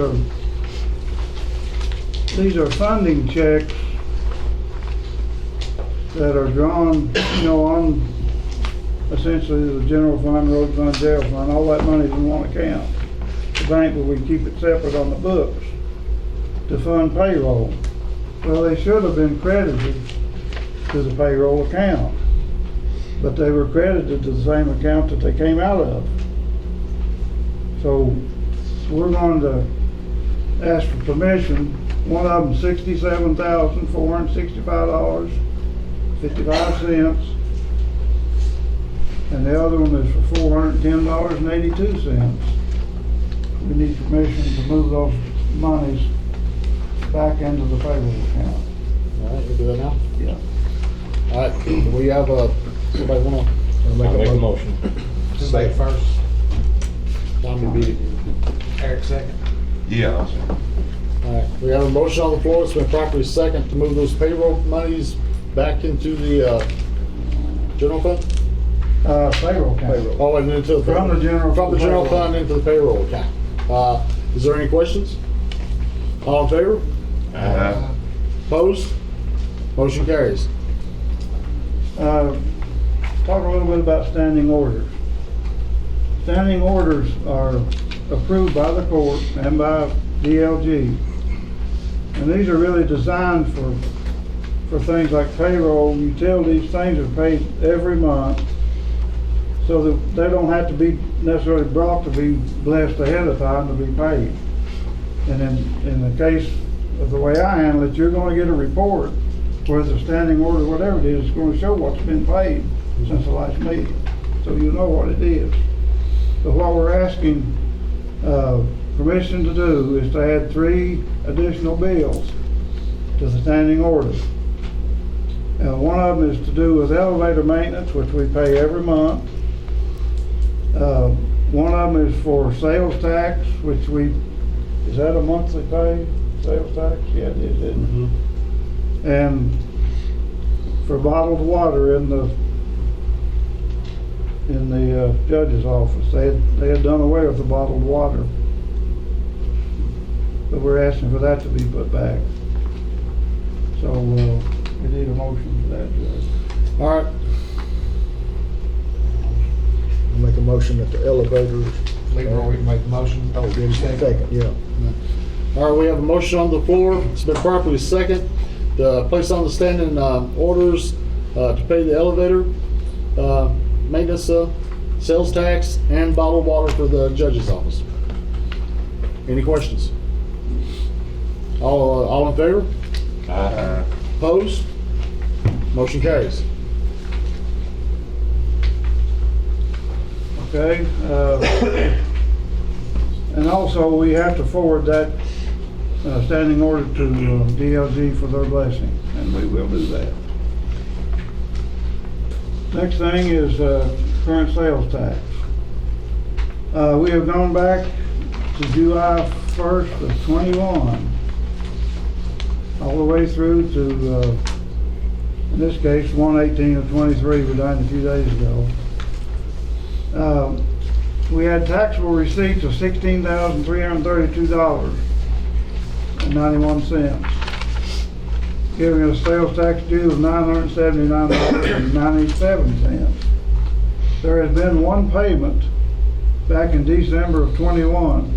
are funding checks that are drawn, you know, on essentially the general fund, road fund, jail fund, all that money's in one account. The bank, but we keep it separate on the books to fund payroll. Well, they should have been credited to the payroll account, but they were credited to the same account that they came out of. So we're going to ask for permission One of them $67,465.55. And the other one is for $410.82. We need permission to move those monies back into the payroll account.
All right, we'll do that now.
Yeah.
All right, we have, somebody wanna?
I'll make a motion.
Who made first?
Tommy beat it.
Eric second.
Yeah, I'll say.
All right, we have a motion on the floor, it's been properly second to move those payroll monies back into the, general fund?
Payroll account.
Oh, and into the.
From the general-
From the general fund into the payroll account. Is there any questions? All in favor? Opposed? Motion carries.
Talk a little bit about standing orders. Standing orders are approved by the court and by DLG. And these are really designed for things like payroll, utilities, things are paid every month, so that they don't have to be necessarily brought to be blessed ahead of time to be paid. And in the case of the way I handle it, you're gonna get a report, whether it's a standing order, whatever it is, it's gonna show what's been paid since the last meeting, so you know what it is. But what we're asking permission to do is to add 3 additional bills to the standing order. One of them is to do with elevator maintenance, which we pay every month. One of them is for sales tax, which is that a monthly pay, sales tax? Yeah, it is, isn't it? And for bottled water in the judge's office. They had done away with the bottled water. But we're asking for that to be put back. So, we need a motion for that, Judge.
All right,
I'll make a motion that the elevators.
Leroy make the motion.
Oh, did he second? Yeah.
all right, we have a motion on the floor, it's been properly second, to place on the standing, orders, to pay the elevator, maintenance, sales tax, and bottled water for the judge's office. Any questions? All in favor? Opposed? Motion carries.
Okay, and also we have to forward that standing order to DLG for their blessing, and we will do that. Next thing is current sales tax. We have gone back to July 1st of 21, all the way through to, in this case, 1/18 of 23, we done a few days ago. We had taxable receipts of $16,332.91, giving us sales tax due of $979.97. There has been one payment back in December of 21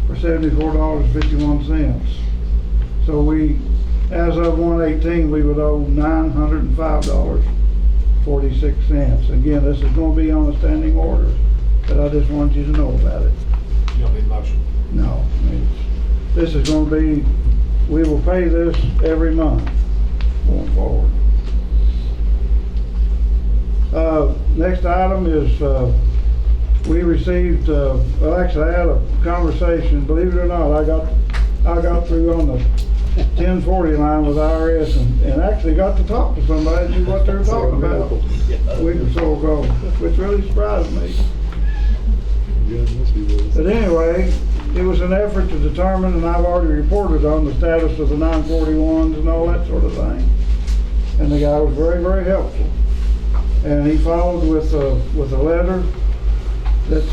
for $74.51. So we, as of 1/18, we would owe $905.46. Again, this is going to be on a standing order, but I just wanted you to know about it.
You don't need a motion.
No, I mean, this is going to be, we will pay this every month going forward. Next item is, we received, well, actually I had a conversation, believe it or not, I got through on the 1040 line with IRS and actually got to talk to somebody and see what they were talking about a week or so ago, which really surprised me. But anyway, it was an effort to determine, and I've already reported on the status of the 941s and all that sort of thing. And the guy was very, very helpful. And he followed with a letter that's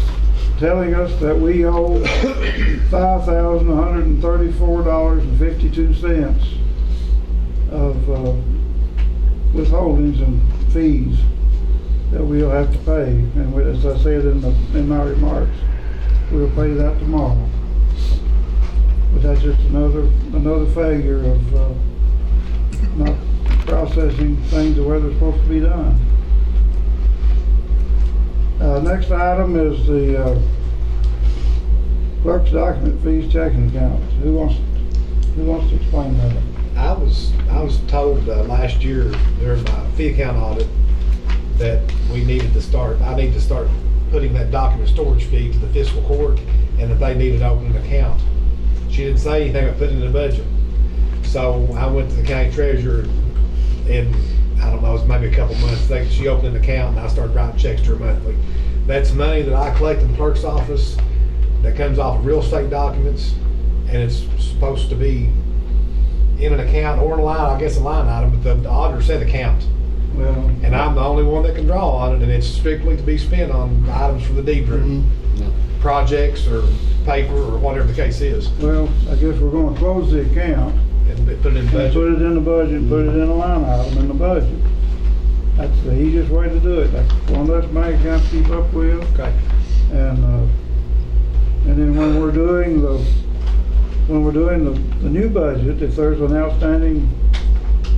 telling us that we owe $5,134.52 of withholdings and fees that we'll have to pay. And as I said in my remarks, we'll pay that tomorrow. But that's just another failure of not processing things the way they're supposed to be done. Next item is the clerk's document fees checking accounts. Who wants Who wants to explain that?
I was told last year during my fee account audit that I need to start putting that document storage fee to the fiscal court, and that they needed to open an account. She didn't say anything about putting it in the budget. So I went to the county treasurer, and I don't know, it was maybe a couple months, she opened an account and I started writing checks to her monthly. That's money that I collect in the clerk's office that comes off of real estate documents, and it's supposed to be in an account or in a line, I guess a line item, but the auditor said account.
Well,
And I'm the only one that can draw on it, and it's strictly to be spent on items for the deed room, projects or paper or whatever the case is,
well, I guess we're gonna close the account
and put it in the
and put
budget.
it in the budget, and put it in a line item in the budget. That's the easiest way to do it. That's one less bank account to keep up with.
Okay.
And then when we're doing the new budget, if there's an outstanding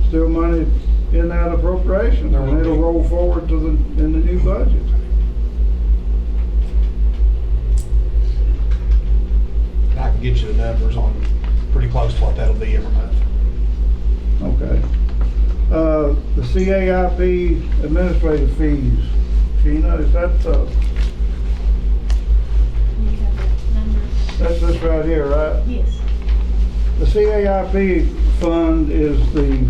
still money in that appropriation,
There will
then it'll
be.
roll forward to in the new budget.
And I can get you the numbers on pretty close to what that'll be every month.
Okay. The CAIP administrative fees, Sheena, is that,
You have that number?
that's this right here, right?
Yes.
The CAIP fund is the,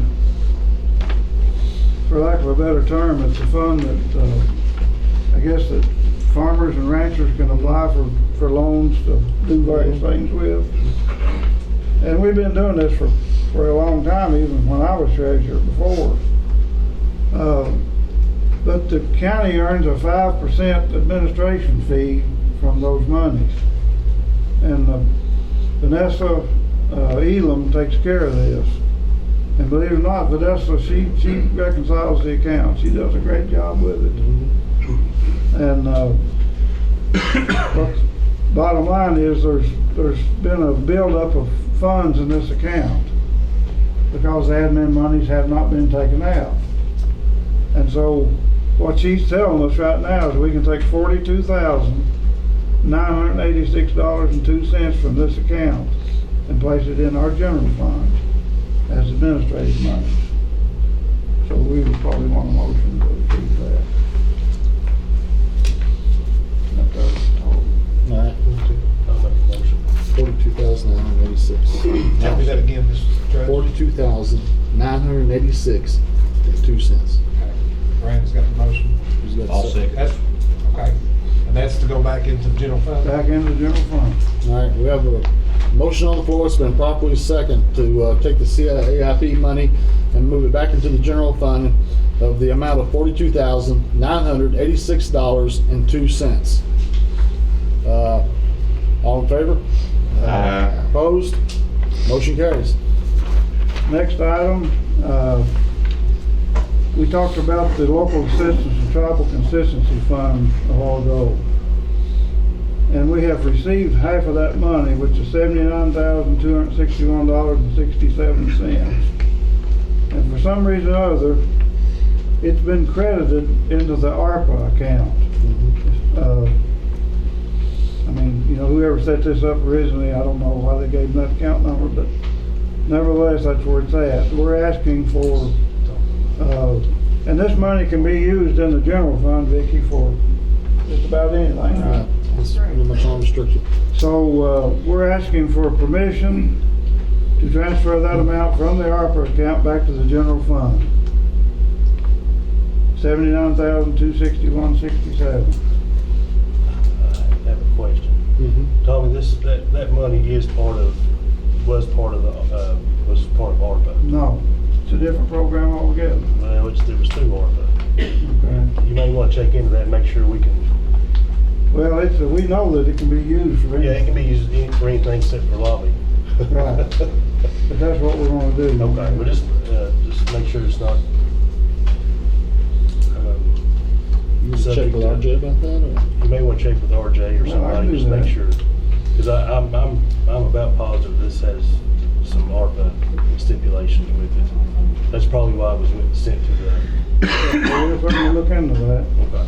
for lack of a better term, it's a fund that, I guess that farmers and ranchers can apply for loans to do various things with. And we've been doing this for a long time, even when I was treasurer before. But the county earns a 5% administration fee from those monies. And Vanessa Elam takes care of this. And believe it or not, Vanessa, she reconciles the account. She does a great job with it. And but bottom line is there's been a buildup of funds in this account because the admin monies have not been taken out. And so what she's telling us right now is we can take $42,986.02 from this account and place it in our general fund as administrative money. So we would probably want a motion to approve that.
All right,
I'll make a motion.
42,986.
Tell me that again, Mr. Treasurer.
42,986.02.
Brandon's got the motion.
Who's got the
I'll second.
That's, okay. And that's to go back into the general fund?
Back into the general fund.
All right, we have a motion on the floor. It's been properly seconded to take the CAIP money and move it back into the general fund of the amount of $42,986.02. All in favor?
Aye.
Opposed? Motion carries.
Next item, we talked about the local assistance and tribal consistency fund a while ago. And we have received half of that money, which is $79,261.67. And for some reason or other, it's been credited into the ARPA account. I mean, you know, whoever set this up originally, I don't know why they gave them that account number, but nevertheless, that's where it's at. We're asking for, and this money can be used in the general fund, Vicki, for just about anything.
All right, it's pretty much unrestricted.
So, we're asking for permission to transfer that amount from the ARPA account back to the general fund. $79,261.67.
I have a question. Tommy, that money was part of ARPA.
No, it's a different program altogether.
Well, there was through ARPA.
Okay.
You may want to check into that and make sure we can,
Well, we know that it can be used for anything.
yeah, it can be used for anything except for lobby.
Right. But that's what we're gonna do.
Okay, well, just make sure it's not,
You want to check
subject
with
to-
RJ about that, or?
you may want to check with RJ or
Well, I can
somebody,
do
just make
that.
sure. Because I'm about positive this has some ARPA stipulations with it. That's probably why it was sent to the,
We'll certainly look into that.
okay.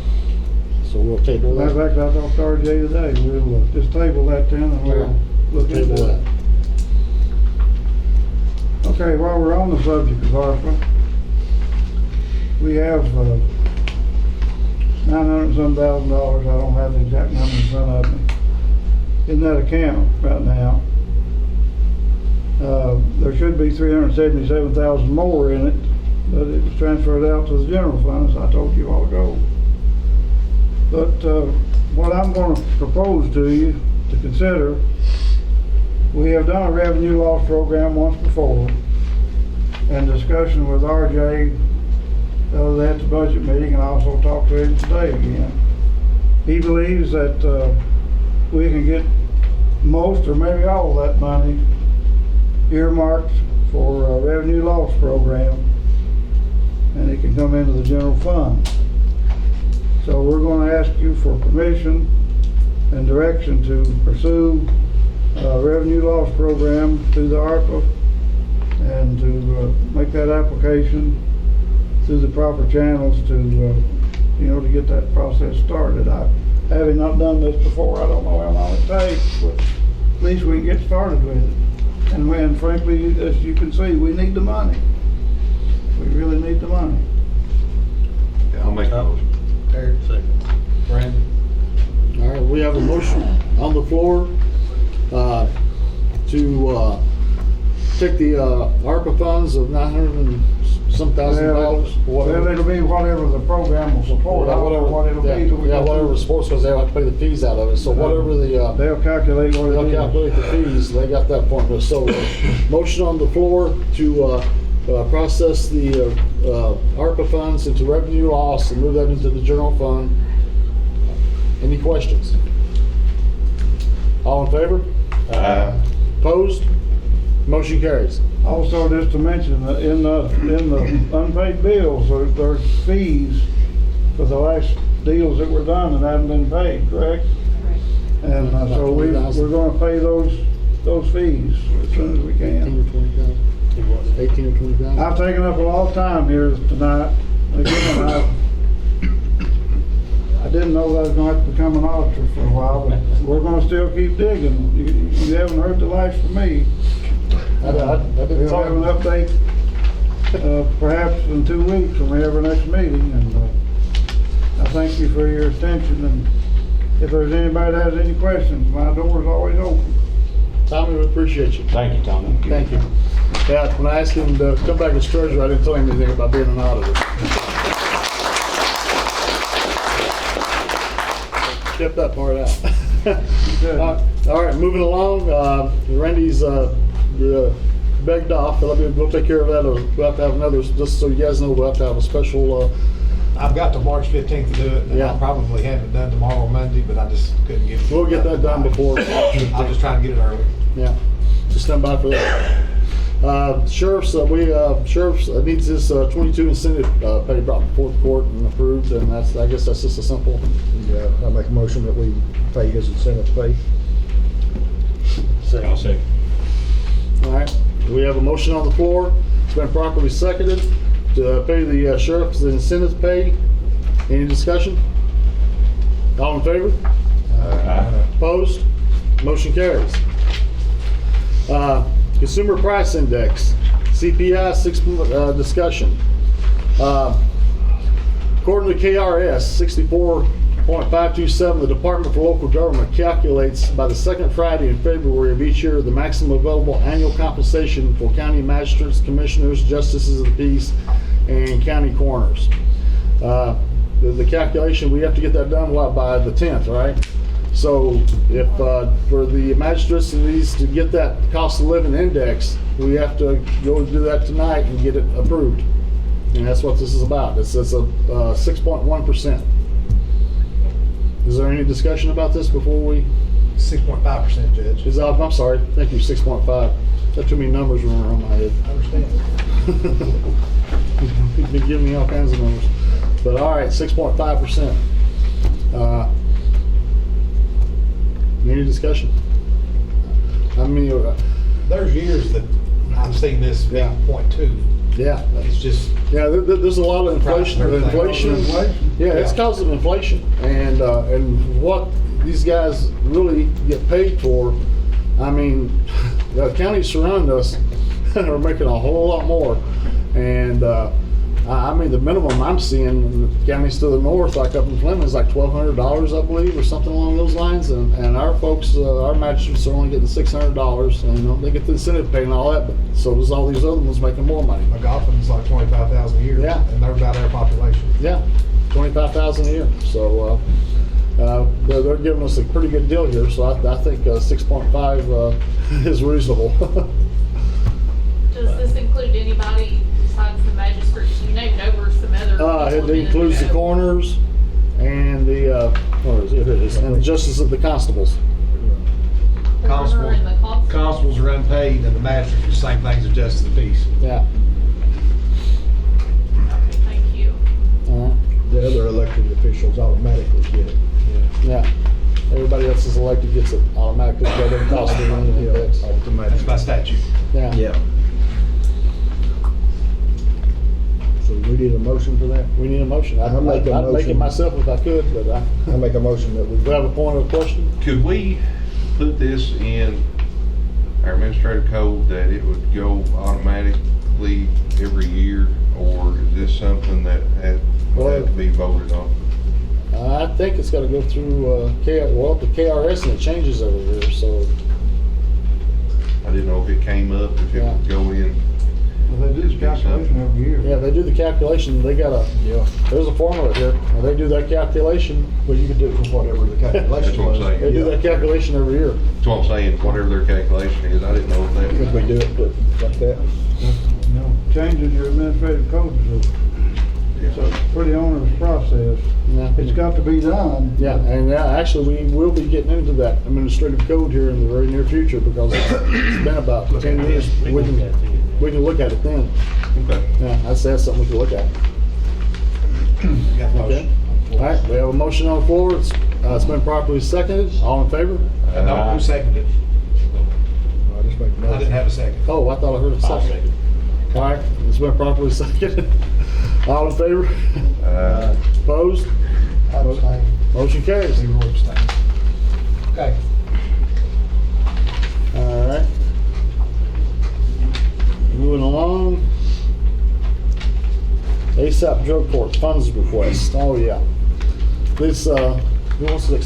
So we'll table
Matter of
that.
fact, I talked to RJ today, we'll just table that then and we'll look into
Table
that.
that.
Okay, while we're on the subject of ARPA, we have $900-some-thousand, I don't have the exact number in front of me, in that account right now. There should be $377,000 more in it, but it was transferred out to the general fund, as I told you all ago. But what I'm going to propose to you to consider, we have done a revenue loss program once before, in discussion with RJ at the budget meeting, and I also talked to him today again. He believes that we can get most or maybe all of that money earmarked for a revenue loss program, and it can come into the general fund. So we're going to ask you for permission and direction to pursue a revenue loss program through the ARPA, and to make that application through the proper channels to, to get that process started. Having not done this before, I don't know how long it takes, but at least we can get started with it. And frankly, as you can see, we need the money. We really need the money.
Yeah, I'll make a motion.
Eric,
Second.
Brandon.
All right, we have a motion on the floor to take the ARPA funds of $900-some-thousand.
Well, it'll be whatever the program will support. I don't know what it'll be.
Yeah, whatever it supports, because they have to pay the fees out of it. So whatever the
They'll calculate what it
they'll
is.
calculate the fees. They got that formula. So motion on the floor to process the ARPA funds into revenue loss and move that into the general fund. Any questions? All in favor? Opposed? Motion carries.
Also, just to mention, that in the unpaid bills, there's fees for the last deals that were done and haven't been paid, correct? And so we're going to pay those fees as soon as we
18
can.
or 20,000. 18 or 20,000.
I've taken up a lot of time here tonight. Again, I didn't know that I was going to have to become an auditor for a while, but we're going to still keep digging. You haven't heard the last from me.
I didn't
We'll
talk.
have an update perhaps in 2 weeks when we have our next meeting. And I thank you for your attention. And if there's anybody that has any questions, my door is always open.
Tommy, we appreciate you.
Thank you, Tommy.
Thank you. Yeah, when I asked him to come back as treasurer, I didn't tell him anything about being an auditor. Kept that part out. All right, moving along. Randy's begged off. We'll take care of that. We'll have to have another, just so you guys know, we'll have to have a special.
I've got to March 15th to do it, and
Yeah.
I'll probably have it done tomorrow or Monday, but I just couldn't get it.
We'll get that done before.
I'll just try and get it early.
Yeah, just stand by for that. Sheriff's needs his 22 incentive pay brought before the court and approved, and I guess that's just a simple.
Yeah, I make a motion that we pay his incentive pay.
Second.
All right, we have a motion on the floor. It's been properly seconded to pay the sheriff's incentive pay. Any discussion? All in favor? Opposed? Motion carries. Consumer Price Index, CPI, discussion. According to KRS 64.527, the Department for Local Government calculates by the second Friday in February of each year the maximum available annual compensation for county magistrates, commissioners, justices of the peace, and county coroners. The calculation, we have to get that done by the 10th, right? So if for the magistrates and these to get that cost of living index, we have to go do that tonight and get it approved. And that's what this is about. It's a 6.1%. Is there any discussion about this before we?
6.5%, Judge.
I'm sorry. Thank you. 6.5. Got too many numbers running around my head.
I understand.
You've been giving me all kinds of numbers. But all right, 6.5%. Any discussion? I mean,
There's years that I've seen this be
Yeah.
0.2.
yeah.
It's just,
There's a lot of inflation.
Inflation.
Inflation.
It's because of inflation, and what these guys really get paid for. I mean, the counties surround us are making a whole lot more. And I mean, the minimum I'm seeing in the counties to the north, like up in Fleming, is like $1,200, I believe, or something along those lines. And our folks, our magistrates are only getting $600. And, you know, they get the incentive pay and all that, but so does all these other ones making more money.
McGoffin's like 25,000 a year.
Yeah.
And they're about our population.
Yeah, 25,000 a year. So they're giving us a pretty good deal here. So I think 6.5 is reasonable.
Does this include anybody besides the magistrates? You named over some other people.
It includes the coroners and the what is it? Here it is. And the justice of the constables.
The coroner and the constable.
Constables are unpaid, and the magistrates are the same things as justice of the peace.
Yeah.
Okay, thank you.
The other elected officials automatically get it.
Yeah. Everybody else is elected gets it automatically. They don't cost anything.
Yeah,
That's
automatic.
by statute.
Yeah.
Yeah. So we need a motion for that?
We need a motion.
I'll make a
I'd make it
motion.
myself if I could, but
I make a motion that we.
we have a point of question.
Could we put this in our administrative code that it would go automatically every year, or is this something that would have to be voted on?
I think it's got to go through the KRS, and it changes every year. So
I didn't know if it came up, if it would go in.
Well, they do the calculation every year.
yeah, they do the calculation. They got there's a formula here. When they do that calculation, well, you can do
Whatever the calculation
That's what I'm
was.
saying.
They do that calculation every year.
That's what I'm saying, whatever their calculation is, I didn't know if that.
Could we do it like that?
You know, changes your administrative code is a pretty onerous process.
Yeah.
It's got to be done.
Yeah, and actually, we will be getting into that administrative code here in the very near future because it's been about 10 years. We can look at it then.
Okay.
Yeah, that's something we can look at.
Got a
Okay.
motion.
All right, we have a motion on the floor. It's been properly seconded. All in favor?
No, who seconded it?
I just make a motion.
I didn't have a second.
Oh, I thought I heard a second. All right, it's been properly seconded. All in favor? Opposed?
Abstain.
Motion carries.
Leroy abstained. Okay.
All right. Moving along. ASAP drug court funds request. Oh, yeah. This, who wants to,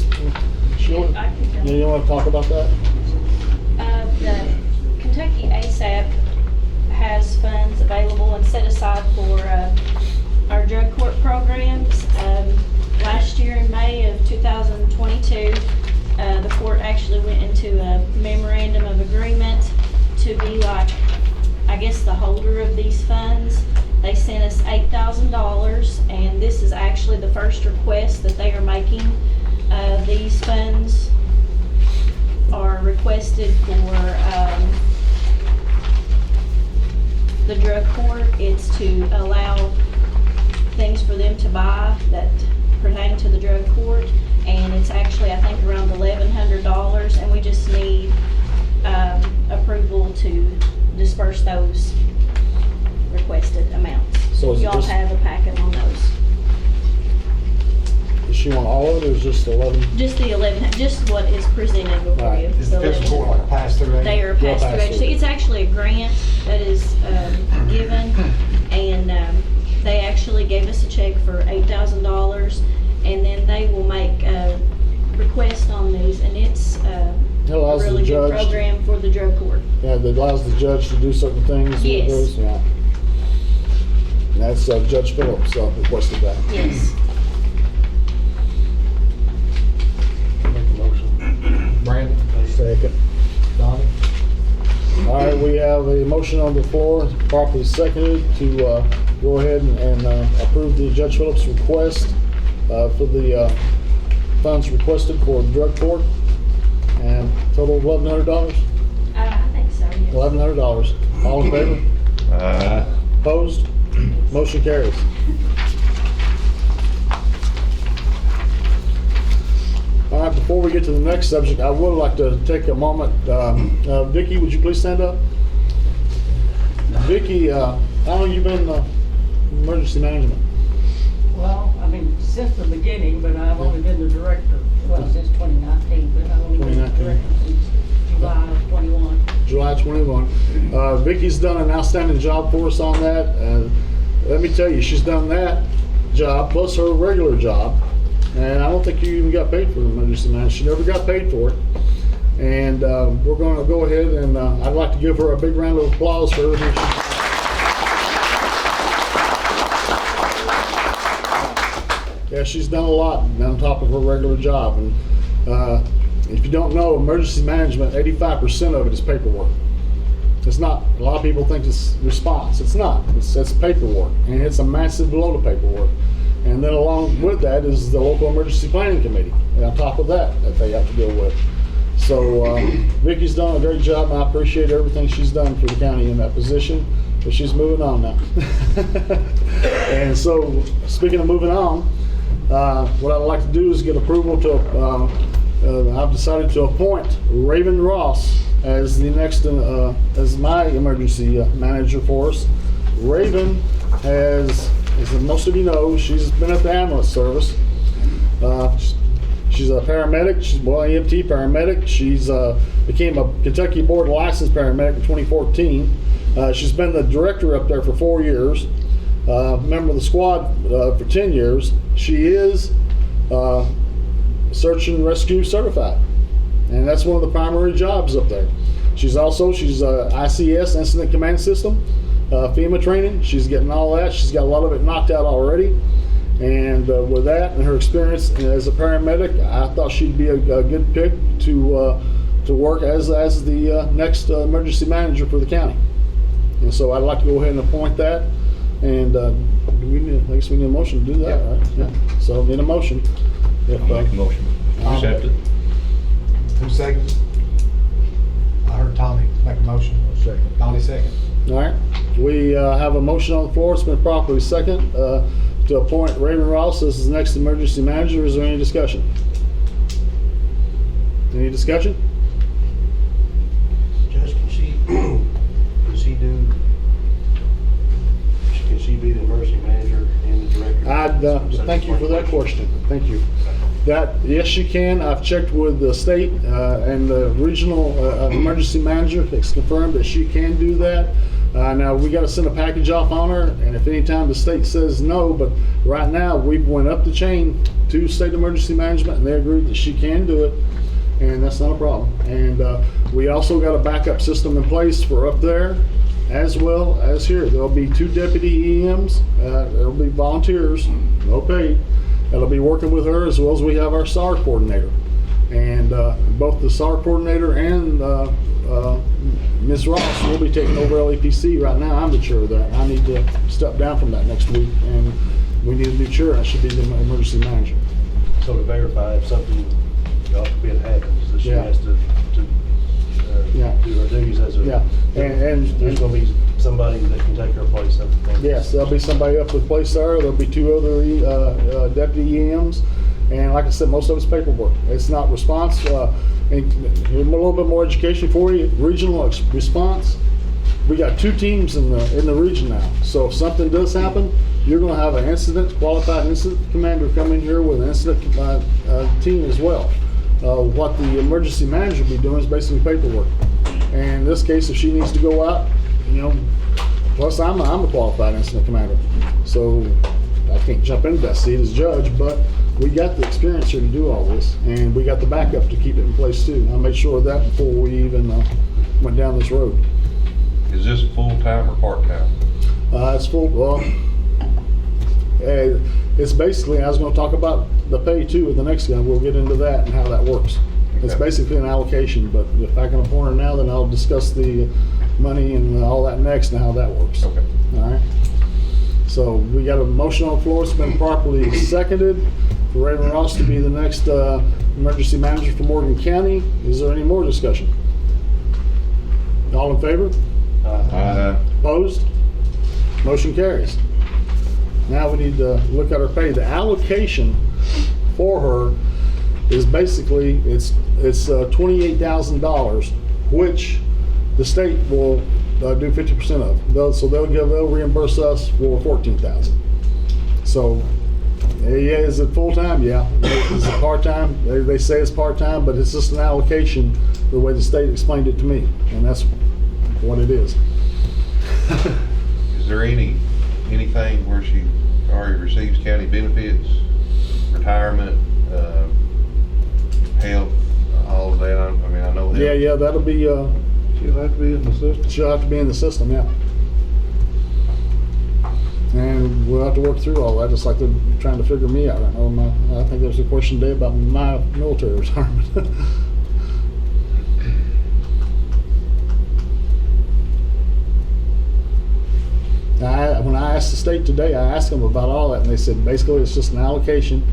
Sheila?
I can tell.
Yeah, you want to talk about that?
The Kentucky ASAP has funds available and set aside for our drug court programs. Last year in May of 2022, the court actually went into a memorandum of agreement to be like, I guess, the holder of these funds. They sent us $8,000, and this is actually the first request that they are making. These funds are requested for the drug court. It's to allow things for them to buy that pertain to the drug court, and it's actually, I think, around $1,100, and we just need approval to disperse those requested amounts.
So is it
Y'all
just-
have a packet on those.
Does she want all of it, or is just 11?
Just the 11, just what is presented before
Right.
you.
Is the fiscal court like a pass-through agent?
They are
Yeah,
pass-through
pass-through.
agency. It's actually a grant that is given, and they actually gave us a check for $8,000, and then they will make a request on these, and it's a
Allows the
really good
judge,
program for the drug court.
yeah, that allows the judge to do certain things. with
Yes.
those, yeah. And that's Judge Phillips requested that.
Yes.
Make a motion.
Brandon?
Second.
Donnie?
All right, we have a motion on the floor, properly seconded, to go ahead and approve the Judge Phillips request for the funds requested for the drug court, and total of $1,100.
I think so, yes.
$1,100. All in favor? Opposed? Motion carries. All right, before we get to the next subject, I would like to take a moment. Vicki, would you please stand up? Vicki, how long have you been in emergency management?
Well, I mean, since the beginning, but I've only been the director, well, since 2019, but I've only been the
2019.
director since July of 21.
July 21. Vicky's done an outstanding job for us on that. Let me tell you, she's done that job plus her regular job. And I don't think you even got paid for the emergency management. She never got paid for it. And we're going to go ahead and I'd like to give her a big round of applause for everything she's done. Yeah, she's done a lot on top of her regular job. And if you don't know, emergency management, 85% of it is paperwork. It's not. A lot of people think it's response. It's not. It's paperwork, and it's a massive load of paperwork. And then along with that is the local emergency planning committee. And on top of that they have to deal with. So Vicky's done a great job, and I appreciate everything she's done for the county in that position. But she's moving on now. And so, speaking of moving on, what I'd like to do is get approval to. I've decided to appoint Raven Ross as the next as my emergency manager for us. Raven has, as most of you know, she's been at the ambulance service. She's a paramedic. She's EMT paramedic. She's became a Kentucky Board licensed paramedic in 2014. She's been the director up there for 4 years. Member of the squad for 10 years. She is search and rescue certified, and that's one of the primary jobs up there. She's ICS, Incident Command System, FEMA training. She's getting all that. She's got a lot of it knocked out already. And with that and her experience as a paramedic, I thought she'd be a good pick to work as the next emergency manager for the county. And so I'd like to go ahead and appoint that. And I guess we need a motion to do that, right? Yeah. So need a motion.
I'll make a motion. Accept it.
Who seconds? I heard Tommy make a motion.
Second.
Donnie second.
All right. We have a motion on the floor. It's been properly second to appoint Raven Ross as the next emergency manager. Is there any discussion? Any discussion?
Judge, can she be the emergency manager and the director?
Thank you for that question. Thank you. Yes, she can. I've checked with the state and the regional emergency manager. It's confirmed that she can do that. Now we got to send a package off on her, and if any time the state says no, but right now we went up the chain to state emergency management, and they agreed that she can do it, and that's not a problem. And we also got a backup system in place for up there, as well as here. There'll be 2 deputy EMs. There'll be volunteers, no paid. That'll be working with her, as well as we have our SAR coordinator. And both the SAR coordinator and Ms. Ross will be taking over LAPC. Right now, I'm the chair of that. I need to step down from that next week, and we need a new chair. I should be the emergency manager.
So to verify if something God forbid happens, that she has to do her duties as a.
Yeah, and
there's going to be somebody that can take her place up there.
Yes, there'll be somebody up with place there. There'll be 2 other deputy EMs, and like I said, most of it's paperwork. It's not response. And a little bit more education for you. Regional response. We got 2 teams in the region now. So if something does happen, you're going to have an qualified incident commander come in here with an incident team as well. What the emergency manager will be doing is basically paperwork. And in this case, if she needs to go out, plus I'm a qualified incident commander, so I can't jump into that seat as judge, but we got the experience here to do all this, and we got the backup to keep it in place too. I made sure of that before we even went down this road.
Is this full-time or part-time?
It's full. Well, it's basically. I was going to talk about the pay too with the next guy. We'll get into that and how that works. It's basically an allocation, but if I can appoint her now, then I'll discuss the money and all that next and how that works.
Okay.
All right. So we got a motion on the floor. It's been properly seconded for Raven Ross to be the next emergency manager for Morgan County. Is there any more discussion? All in favor? Opposed? Motion carries. Now we need to look at her pay. The allocation for her is basically it's $28,000, which the state will do 50% of. They'll reimburse us for $14,000. So, yeah, is it full time? Yeah. Is it part time? They say it's part time, but it's just an allocation the way the state explained it to me, and that's what it is.
Is there anything where she already receives county benefits, retirement, health, all of that? I mean, I know that.
Yeah, that'll be,
She'll have to be in the system.
she'll have to be in the system, yeah. And we'll have to work through all that, just like they're trying to figure me out right now. I think there's a question today about my military retirement. When I asked the state today, I asked them about all that, and they said basically it's just an allocation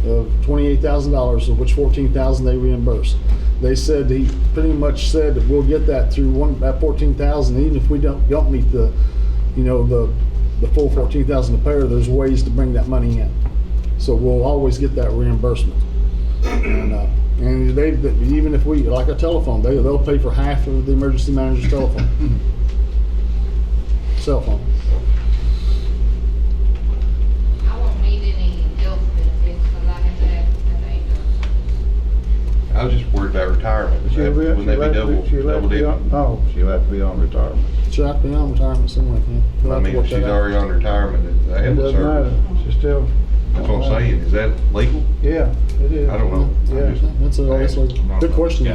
of $28,000, of which $14,000 they reimburse. They said, he pretty much said that we'll get that through that $14,000, even if we don't meet the, the full $14,000 to pay her, there's ways to bring that money in. So we'll always get that reimbursement. And they, even if we, like a telephone, they'll pay for half of the emergency manager's telephone. Cell phone.
I won't need any health benefits, because I have that at age.
I was just worried about retirement.
She'll
Wouldn't that be double dipping?
No, she'll have to be on retirement.
She'll have to be on retirement somewhere, yeah. We'll
I
have to
mean,
work
if she's
that out.
already on retirement, I
It
have the
doesn't
service.
matter, she's still.
That's what I'm saying. Is that legal?
Yeah, it is.
I don't know.
Yeah.
That's a good question.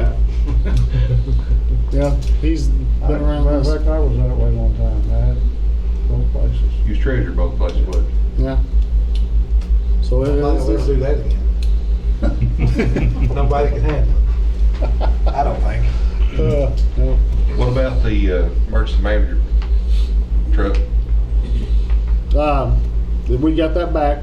Yeah, he's been around
Matter of
this.
fact, I was that way one time, I had both places.
You was treasurer both places, wasn't you?
Yeah. So it
Nobody will ever do
is.
that again. Nobody can handle it. I don't think.
No.
What about the emergency manager truck?
We got that back,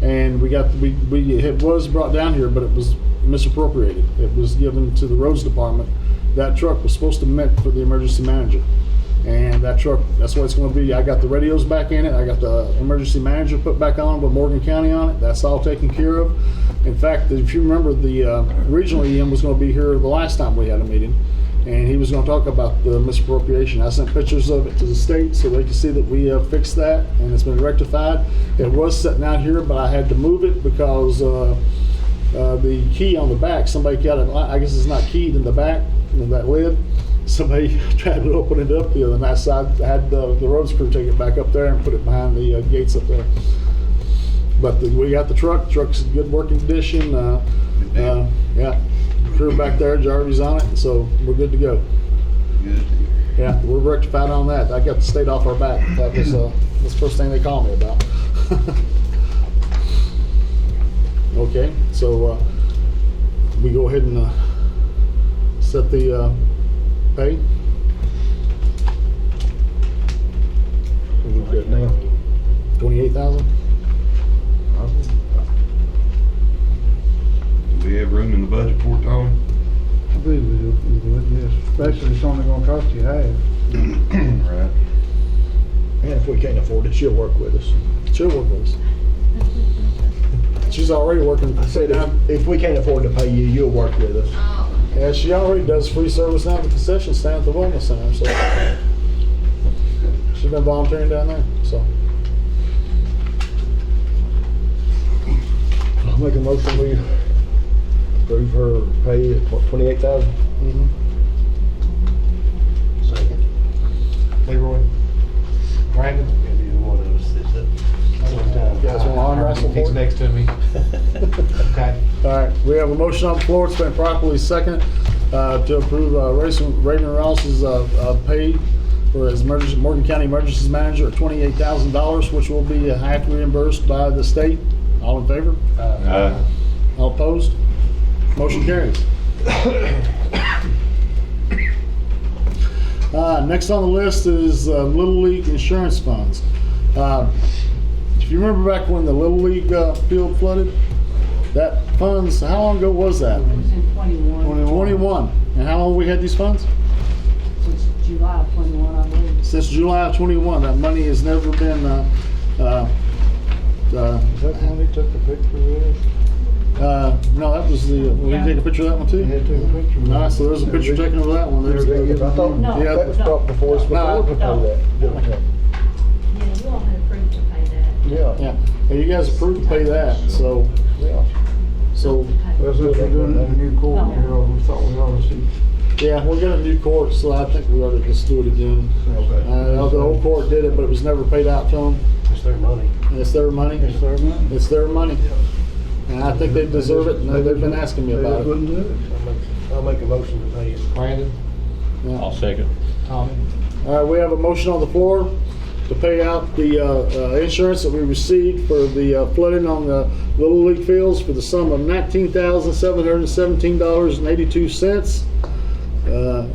and it was brought down here, but it was misappropriated. It was given to the roads department. That truck was supposed to be meant for the emergency manager, and that truck, that's what it's going to be. I got the radios back in it. I got the emergency manager put back on with Morgan County on it. That's all taken care of. In fact, if you remember, the regional EM was going to be here the last time we had a meeting, and he was going to talk about the misappropriation. I sent pictures of it to the state so they could see that we have fixed that, and it's been rectified. It was sitting out here, but I had to move it because the key on the back, somebody got it, I guess it's not keyed in the back, in that lid. Somebody tried to open it up the other night, so I had the roads crew take it back up there and put it behind the gates up there. But we got the truck. Truck's in good working condition. Yeah, crew back there, Jarvis on it, so we're good to go.
Good.
Yeah, we're rectified on that. I got the state off our back. That was that's the first thing they called me about. Okay, so we go ahead and set the pay.
We're good now.
28,000.
Do we have room in the budget for it, Tommy?
I believe we do it, yes, especially it's only gonna cost you half.
Right.
And if we can't afford it, she'll work with us.
She'll work with us. She's already working.
I said, if we can't afford to pay you, you'll work with us.
Oh,
Yeah, she already does free service now at the concession stand at the wellness center, so she's been volunteering down there, so.
I'll make a motion, we approve her pay at what, 28,000?
Mhm.
Second. Leroy. Brandon.
You guys want to arm wrestle for
He's
it?
next to me. Okay.
All right, we have a motion on the floor. It's been properly seconded to approve Raven Rouse's pay for his Morgan County Emergency Manager at $28,000, which will be half reimbursed by the state. All in favor? All opposed? Motion carries. Next on the list is Little League insurance funds. If you remember back when the Little League field flooded, that funds, how long ago was that?
It was in 21,
21. And how long we had these funds?
since July of 21, I believe.
Since July of 21. That money has never been,
Is that the one he took the picture with?
no, that was the, we
Yeah.
take a picture of that one
He
too?
had took a picture with
Nice, so there's a picture taken of that one. There's
I thought
No,
Yeah.
that was brought before us before we pay that.
Yeah, you all had approved to pay that.
Yeah.
Yeah, and you guys approved to pay that, so,
Yeah.
so,
Well, since we're doing it in the new court, we thought we ought to see
Yeah, we're getting a new court, so I think we ought to just do it again.
Okay.
The old court did it, but it was never paid out to them.
It's their money.
And it's their money.
It's their money.
It's their money. And I think they deserve it, and they've been asking me
They
about
just
it.
wouldn't do it.
I'll make a motion to pay it.
Brandon?
Yeah.
I'll second.
Tommy?
All right, we have a motion on the floor to pay out the insurance that we received for the flooding on the Little League fields for the sum of $19,717.82.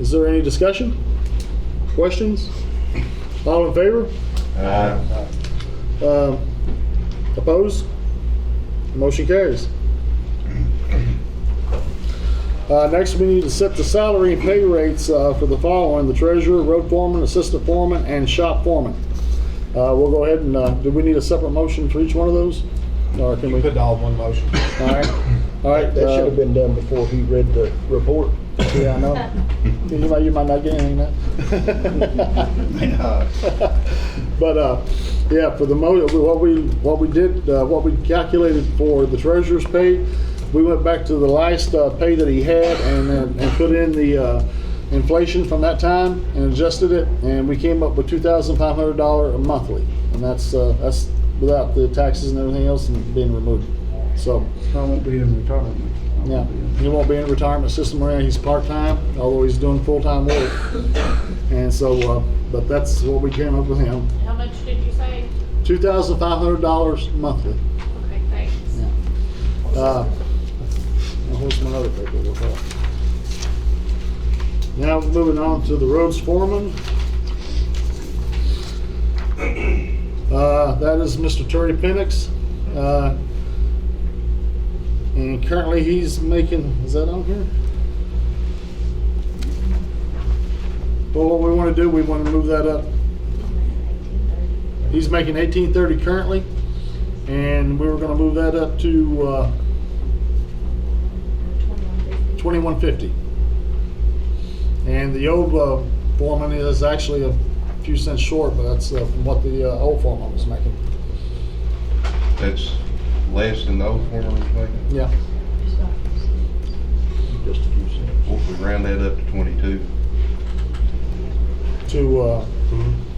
Is there any discussion? Questions? All in favor? Opposed? Motion carries. Next, we need to set the salary and pay rates for the following: the treasurer, road foreman, assistant foreman, and shop foreman. We'll go ahead and, do we need a separate motion for each one of those? Or can we?
Put it all in one motion.
All right. All right.
That should have been done before he read the report.
Yeah, I know. You might not get anything now. But yeah, for the what we calculated for the treasurer's pay, we went back to the last pay that he had and put in the inflation from that time and adjusted it, and we came up with $2,500 monthly, and that's without the taxes and everything else being removed. So
I won't be in retirement.
yeah, he won't be in the retirement system right now. He's part-time, although he's doing full-time work. And so, but that's what we came up with him.
How much did you say?
$2,500 monthly.
Okay, thanks.
Now, where's my other paperwork? Now, moving on to the roads foreman. That is Mr. Terry Penix. And currently he's making, is that on here? Well, what we want to do, we want to move that up. He's making $18.30 currently, and we were going to move that up to $21.50. And the old foreman is actually a few cents short, but that's from what the old foreman was making.
That's less than the old foreman was making?
Yeah.
Just a few cents.
What if we round that up to 22?
To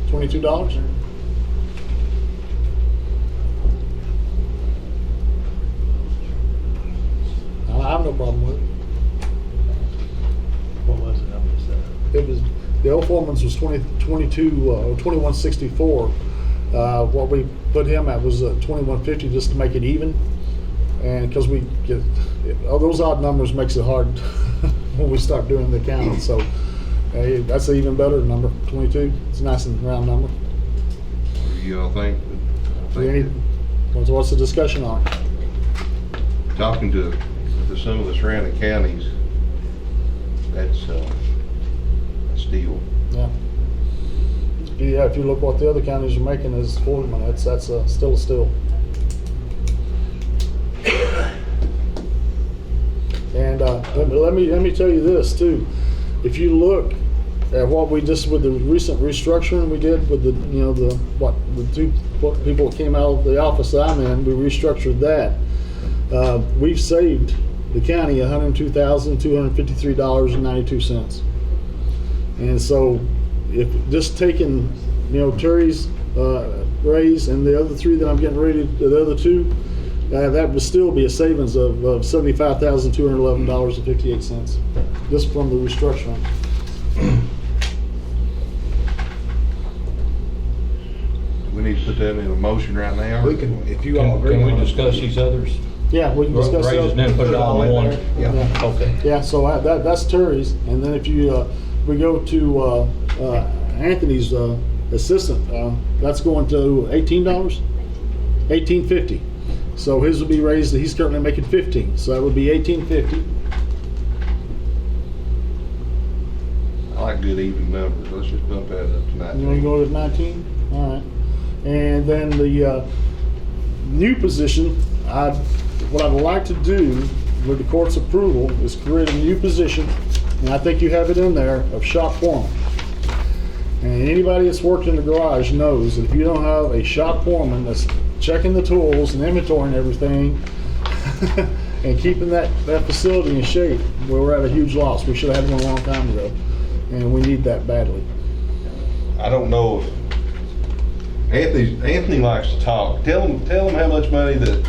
$22. I have no problem with it.
What was it? I missed that.
It was, the old foreman's was 2164. What we put him at was 2150 just to make it even. And because we get, all those odd numbers makes it hard when we start doing the accounting. So hey, that's an even better number, 22. It's a nice and round number.
What do you all think?
What's the discussion on it?
Talking to some of the surrounding counties, that's steel.
Yeah. Yeah, if you look what the other counties are making as foreman, that's still a steal. And let me tell you this too. If you look at what we just with the recent restructuring we did with the the two people that came out of the office that I'm in, we restructured that. We've saved the county $102,253.92. And so, if just taking Terry's raise and the other three that I'm getting ready, the other two, that would still be a savings of $75,211.58 just from the restructuring.
We need to put that in a motion right now.
We can, if you all agree.
Can we
on it.
discuss these others?
Yeah, we can discuss
Raises and
that.
then put it all in one?
Yeah.
Okay.
Yeah, so that's Terry's, and then if you we go to Anthony's assistant, that's going to $18, $18.50. So his will be raised. He's currently making $15, so that would be $18.50.
I like good even numbers. Let's just bump that up to 19.
You want to go to 19? All right. And then the new position, what I'd like to do with the court's approval is create a new position, and I think you have it in there, of shop foreman. And anybody that's worked in the garage knows that if you don't have a shop foreman that's checking the tools and inventorying everything, and keeping that facility in shape, where we're at a huge loss. We should have had one a long time ago, and we need that badly.
I don't know if Anthony likes to talk. Tell him how much money that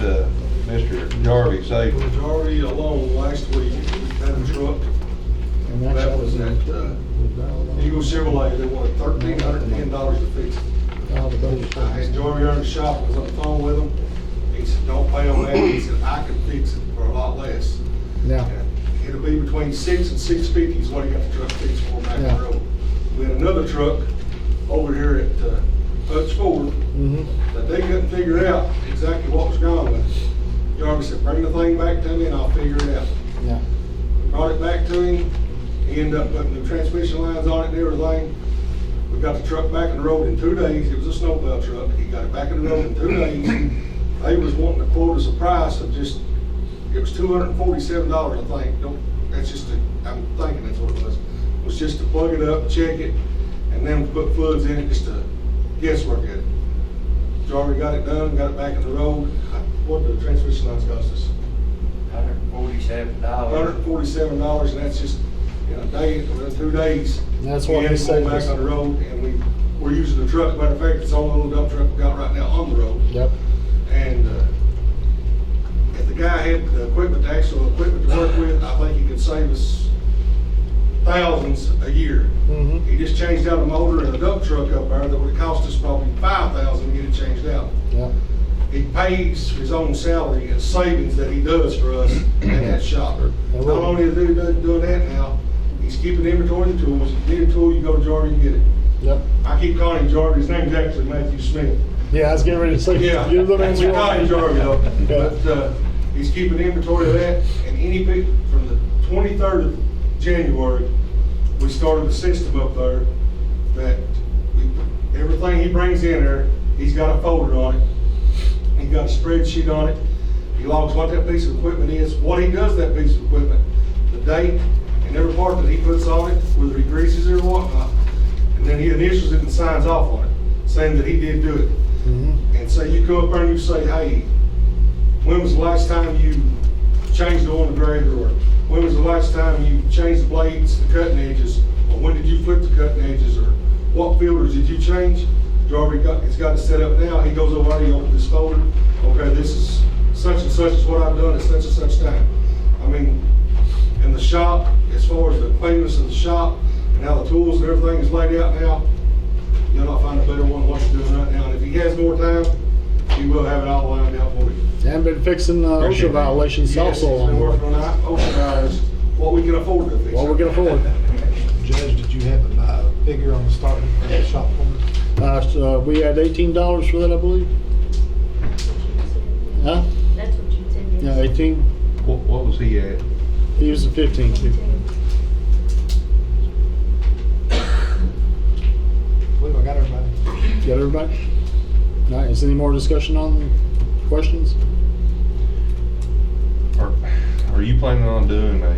Mr. Jarvie saved.
Majority alone last week, we had a truck
And
that was at Eagle Chevrolet. They wanted $1,310 to fix it. I had Jarvie on the shop, I was on the phone with him. He said, don't pay him that. He said, I can fix it for a lot less.
Yeah.
It'll be between $600 and $650 is what he got the truck fixed for back on the road. We had another truck over here at Hutch Ford that they couldn't figure out exactly what was wrong with it. Jarvis said, bring the thing back to me and I'll figure it out.
Yeah.
We brought it back to him. He ended up putting the transmission lines on it and everything. We got the truck back on the road in 2 days. It was a snowplow truck. He got it back on the road in 2 days. They was wanting to quote us a price of just, it was $247, I think. That's just, I'm thinking that's what it was. It was just to plug it up, check it, and then put fluids in it, just to guesswork at it. Jarvie got it done, got it back on the road. What did the transmission lines cost us?
$147.
$147, and that's just in a day, in 2 days.
That's what he said.
Back on the road, and we're using the truck. Matter of fact, it's the only little dump truck we got right now on the road.
Yep.
And if the guy had the equipment, the actual equipment to work with, I think he could save us thousands a year. He just changed out a motor and a dump truck up there that would cost us probably $5,000 to get it changed out.
Yeah.
He pays his own salary and savings that he does for us in that shop. Not only is he doing that now, he's keeping inventory of the tools. If you need a tool, you go to Jarvie and get it.
Yep.
I keep calling him Jarvie. His name's actually Matthew Smith.
Yeah, I was getting ready to say.
Yeah,
You're the man's
we call him Jarvie though.
Yeah.
But he's keeping inventory of that. And from the 23rd of January, we started a system up there that everything he brings in there, he's got a folder on it. He got a spreadsheet on it. He logs what that piece of equipment is, what he does that piece of equipment, the date, and every part that he puts on it, whether he greases it or whatnot. And then he initials it and signs off on it, saying that he did do it. And so you go up there and you say, hey, when was the last time you changed the oil in the grader, or when was the last time you changed the blades, the cutting edges, or when did you flip the cutting edges, or what filters did you change? Jarvie it's got it set up now. He goes over there, he opens this folder. Okay, this is such and such is what I've done at such and such time. I mean, in the shop, as far as the cleanness of the shop and how the tools and everything is laid out now, you'll not find a better one than what you're doing right now. And if he has more time, he will have it all lined out for you.
And been fixing OSHA violations
Yes,
also
he's
along
been
the way.
working on that OSHA violations, what we can afford to fix.
What we can afford.
Judge, did you have a figure on the start of the shop for me?
We had $18 for that, I believe. Huh?
That's what you said.
Yeah, 18.
What was he at?
He was at 15.
I believe I got everybody.
Got everybody? All right, is there any more discussion on questions?
Are you planning on doing a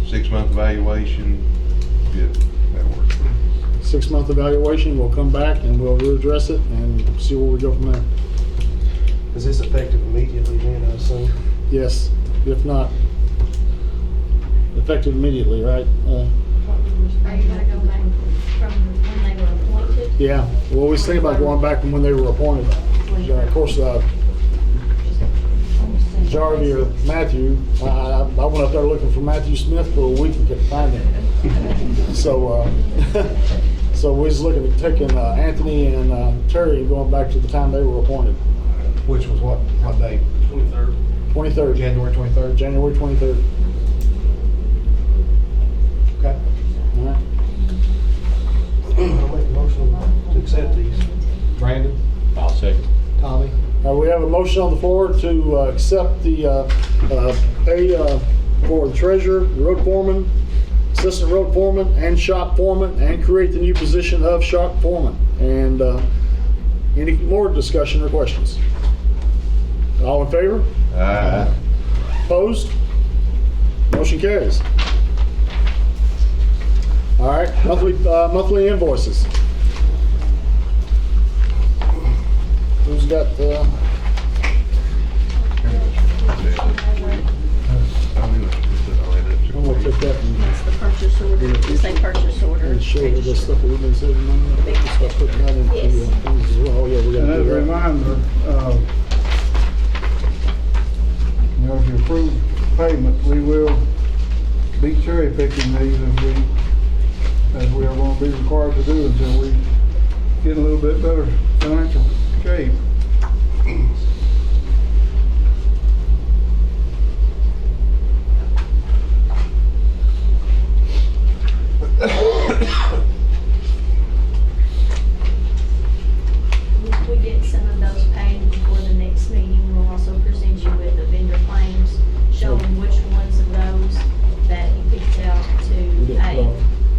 6-month evaluation? Good, that works.
6-month evaluation, we'll come back and we'll readdress it and see where we go from there.
Is this effective immediately then, I assume?
Yes, if not, effective immediately, right?
Are you gonna go back from when they were appointed?
Yeah, well, we was thinking about going back from when they were appointed. Of course, Jarvie or Matthew, I went up there looking for Matthew Smith for a week and couldn't find him. So, so we was looking at taking Anthony and Terry and going back to the time they were appointed.
Which was what day?
23rd.
23rd.
January 23rd?
January 23rd.
Okay.
All right.
I'll make a motion to accept these.
Brandon?
I'll second.
Tommy?
We have a motion on the floor to accept the pay for the treasurer, the road foreman, assistant road foreman, and shop foreman, and create the new position of shop foreman. And any more discussion or questions? All in favor?
Aye.
Opposed? Motion carries. All right, monthly invoices. Who's got I'm gonna take that and
That's the purchase order, it's a purchase order.
and show her the stuff that we've been saving money on. We'll start putting that into
Yes.
things as well. Oh, yeah, we
And
gotta
as a
do that.
reminder, if you approve payment, we will be cherry picking these as we are going to be required to do until we get in a little bit better financial shape.
If we get some of those paid before the next meeting, we'll also present you with the vendor claims, showing which ones of those that you picked out to pay.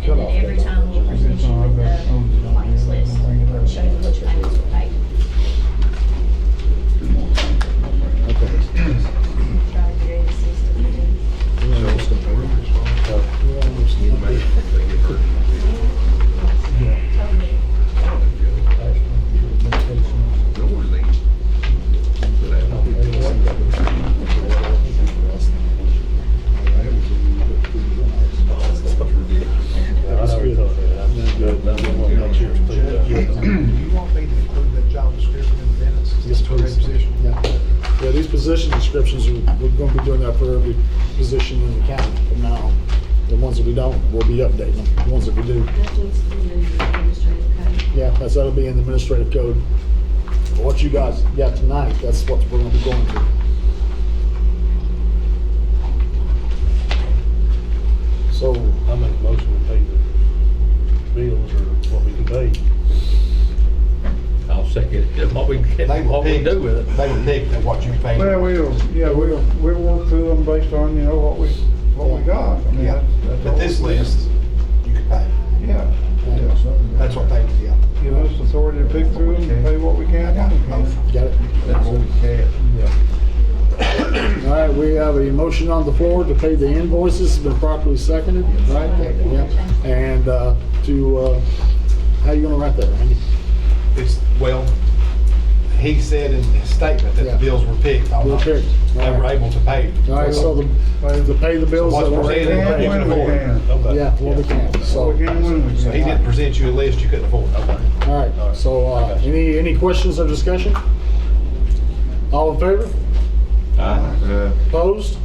And then every time we'll present you with the claims list, show you which payments were paid. Try to get it assisted. Totally.
I never thought that. That's good. That's what I'm sure to clear that.
You want me to include that job description in the minutes?
Yes,
For every
please.
position?
Yeah, these position descriptions, we're gonna be doing that for every position in the county from now on. The ones that we don't, we'll be updating them. The ones that we do,
That needs to be in the administrative code.
yeah, that'll be in the administrative code. What you guys got tonight, that's what we're gonna be going through. So,
I make a motion to pay the bills or what we can pay.
I'll second it. What we do with it.
They would pick at what you pay.
Well, we'll work through them based on, what we got. I mean,
Yeah,
that's
but
all
this
we-
list, you can pay.
Yeah.
That's what they, yeah.
Give us authority to pick through them and pay what we can.
I got it. Both.
got it?
That's what we can.
All right, we have a motion on the floor to pay the invoices, been properly seconded, right? Yeah. And, how you gonna write that, Randy?
Well, he said in his statement that
Yeah.
the bills were picked.
Were picked.
They were able to pay.
All right, so to pay the bills
So
that
what's
were
presented,
We can
you
when
can
we
afford.
can.
Okay.
Yeah, what we can,
So
so,
we can when we
So he
can.
didn't present you a list you couldn't afford.
all right, so, any questions or discussion? All in favor? Opposed?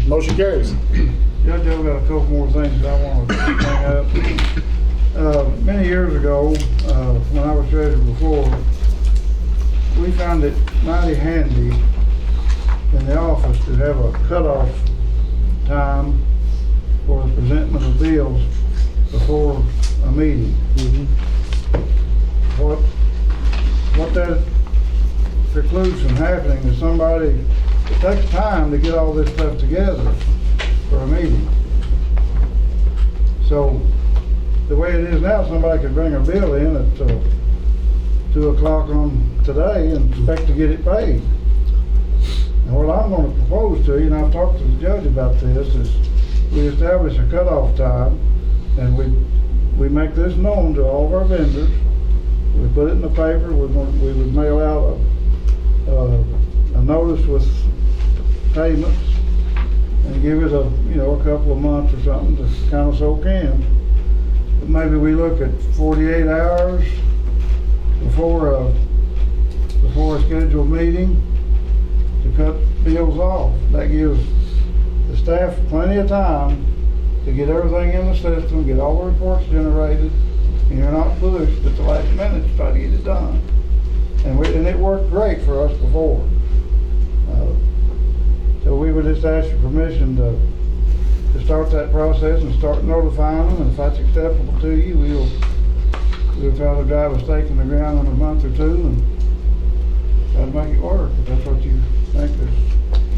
Motion carries.
Judge, I've got a couple more things that I want to bring up. Many years ago, when I was treasurer before, we found it mighty handy in the office to have a cutoff time for the presentment of bills before a meeting. What that precludes from happening is it takes time to get all this stuff together for a meeting. So, the way it is now, somebody could bring a bill in at 2 o'clock on today and expect to get it paid. And what I'm gonna propose to you, and I've talked to the judge about this, is we establish a cutoff time, and we make this known to all of our vendors. We put it in the paper, we would mail out a notice with payments, and give it a couple of months or something to kind of soak in. But maybe we look at 48 hours before a scheduled meeting to cut bills off. That gives the staff plenty of time to get everything in the system, get all the reports generated, and you're not pushed at the last minute to try to get it done. And it worked great for us before. So we would just ask your permission to start that process and start notifying them, and if that's acceptable to you, we'll try to drive a stake in the ground in a month or two and try to make it work, if that's what you think is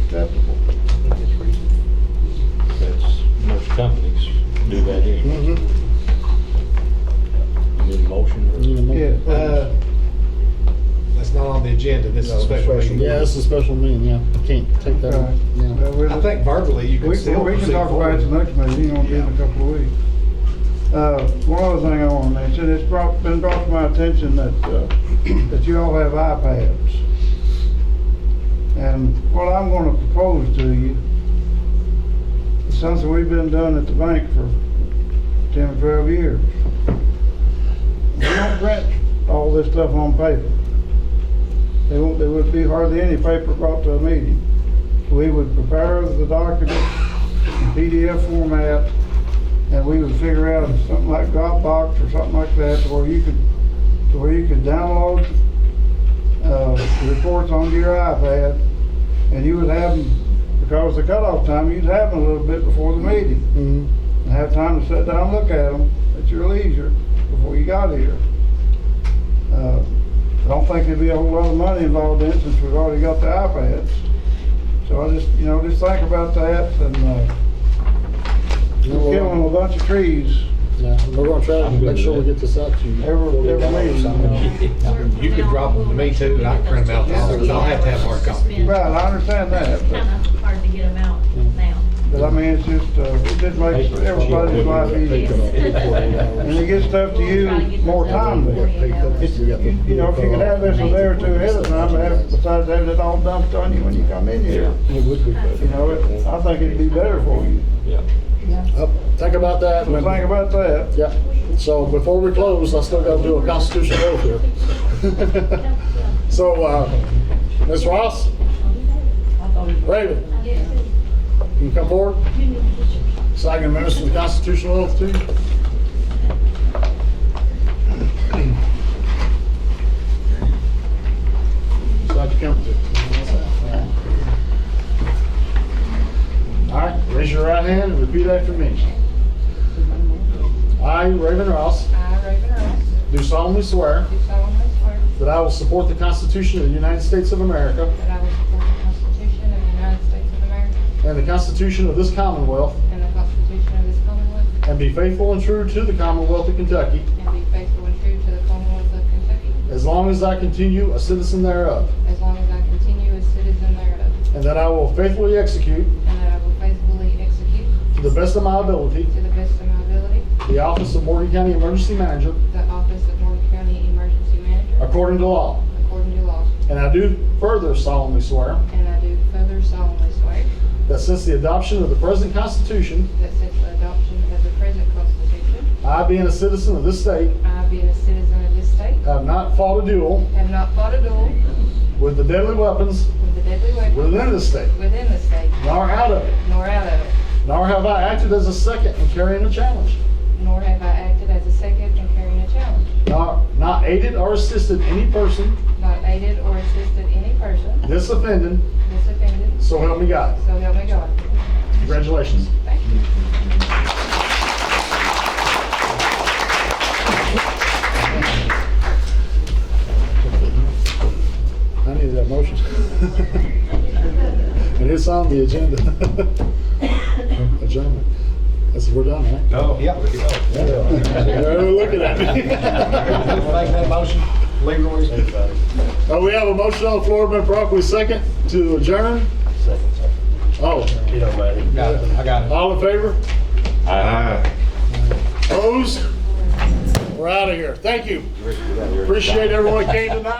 acceptable.
That's, most companies do that anyway. Need a motion or?
Yeah.
That's not on the agenda, this is a special meeting.
Yeah, this is a special meeting, yeah, can't take that.
Okay.
Yeah.
Well, we'll
I think verbally you can
We
still
can
proceed
talk about it
forward.
the next meeting, it'll be in a couple of weeks. One other thing I want to mention, it's been brought to my attention that you all have iPads. And what I'm going to propose to you something we've been doing at the bank for 10 or 12 years. We don't print all this stuff on paper. There would be hardly any paper brought to a meeting. We would prepare the document in PDF format, and we would figure out something like Dropbox or something like that, to where you could download the reports onto your iPad, and you would have them, because the cutoff time, you'd have them a little bit before the meeting, and have time to sit down and look at them at your leisure before you got here. I don't think there'd be a whole lot of money involved in it, since we've already got the iPads. So I just, just think about that, and we're killing a bunch of trees.
Yeah, we're gonna try to make sure we get this out to you.
Every meeting.
You could drop them to me too, and I can print them out, because I'll have to have hard copy.
Right, I understand that,
It's kind of hard to get them out now.
but I mean, it's just, it just makes everybody's life easier. And it gets stuff to you more timely. If you could have this a day or two ahead of time, besides having it all dumped on you when you come in here,
It would be better.
I think it'd be better for you.
Think about that.
So think about that.
Yeah, so before we close, I still gotta do a constitutional oath here. So, Ms. Ross, Raven, you can come forward, so I can administer the constitutional oath to you. So I can come to. All right, raise your right hand and repeat after me. I, Raven Ross,
I, Raven Ross,
do solemnly swear
do solemnly swear
that I will support the Constitution of the United States of America
that I will support the Constitution of the United States of America
and the Constitution of this Commonwealth,
and the Constitution of this Commonwealth,
and be faithful and true to the Commonwealth of Kentucky,
and be faithful and true to the Commonwealth of Kentucky,
as long as I continue a citizen thereof,
as long as I continue a citizen thereof,
and that I will faithfully execute,
and that I will faithfully execute,
to the best of my ability,
to the best of my ability,
the office of Morgan County Emergency Manager,
the office of Morgan County Emergency Manager,
according to law.
according to law.
And I do further solemnly swear
And I do further solemnly swear
that since the adoption of the present Constitution,
that since the adoption of the present Constitution,
I, being a citizen of this state,
I, being a citizen of this state,
have not fought a duel
have not fought a duel
with the deadly weapons
with the deadly weapons
within the state,
within the state,
nor out of it,
nor out of it,
nor have I acted as a second in carrying a challenge,
nor have I acted as a second in carrying a challenge,
not aided or assisted any person
not aided or assisted any person
disoffended,
disoffended,
so help me God.
so help me God.
Congratulations.
Thank you.
I need that motion. And it's on the agenda. Adjournment. We're done, right?
No.
Yeah.
They're looking at me.
Make that motion, Leroy.
We have a motion on the floor, been properly second to adjourn. Oh,
You don't matter.
Got it, I got it.
all in favor?
Aye.
Opposed? We're out of here. Thank you. Appreciate everyone that came tonight.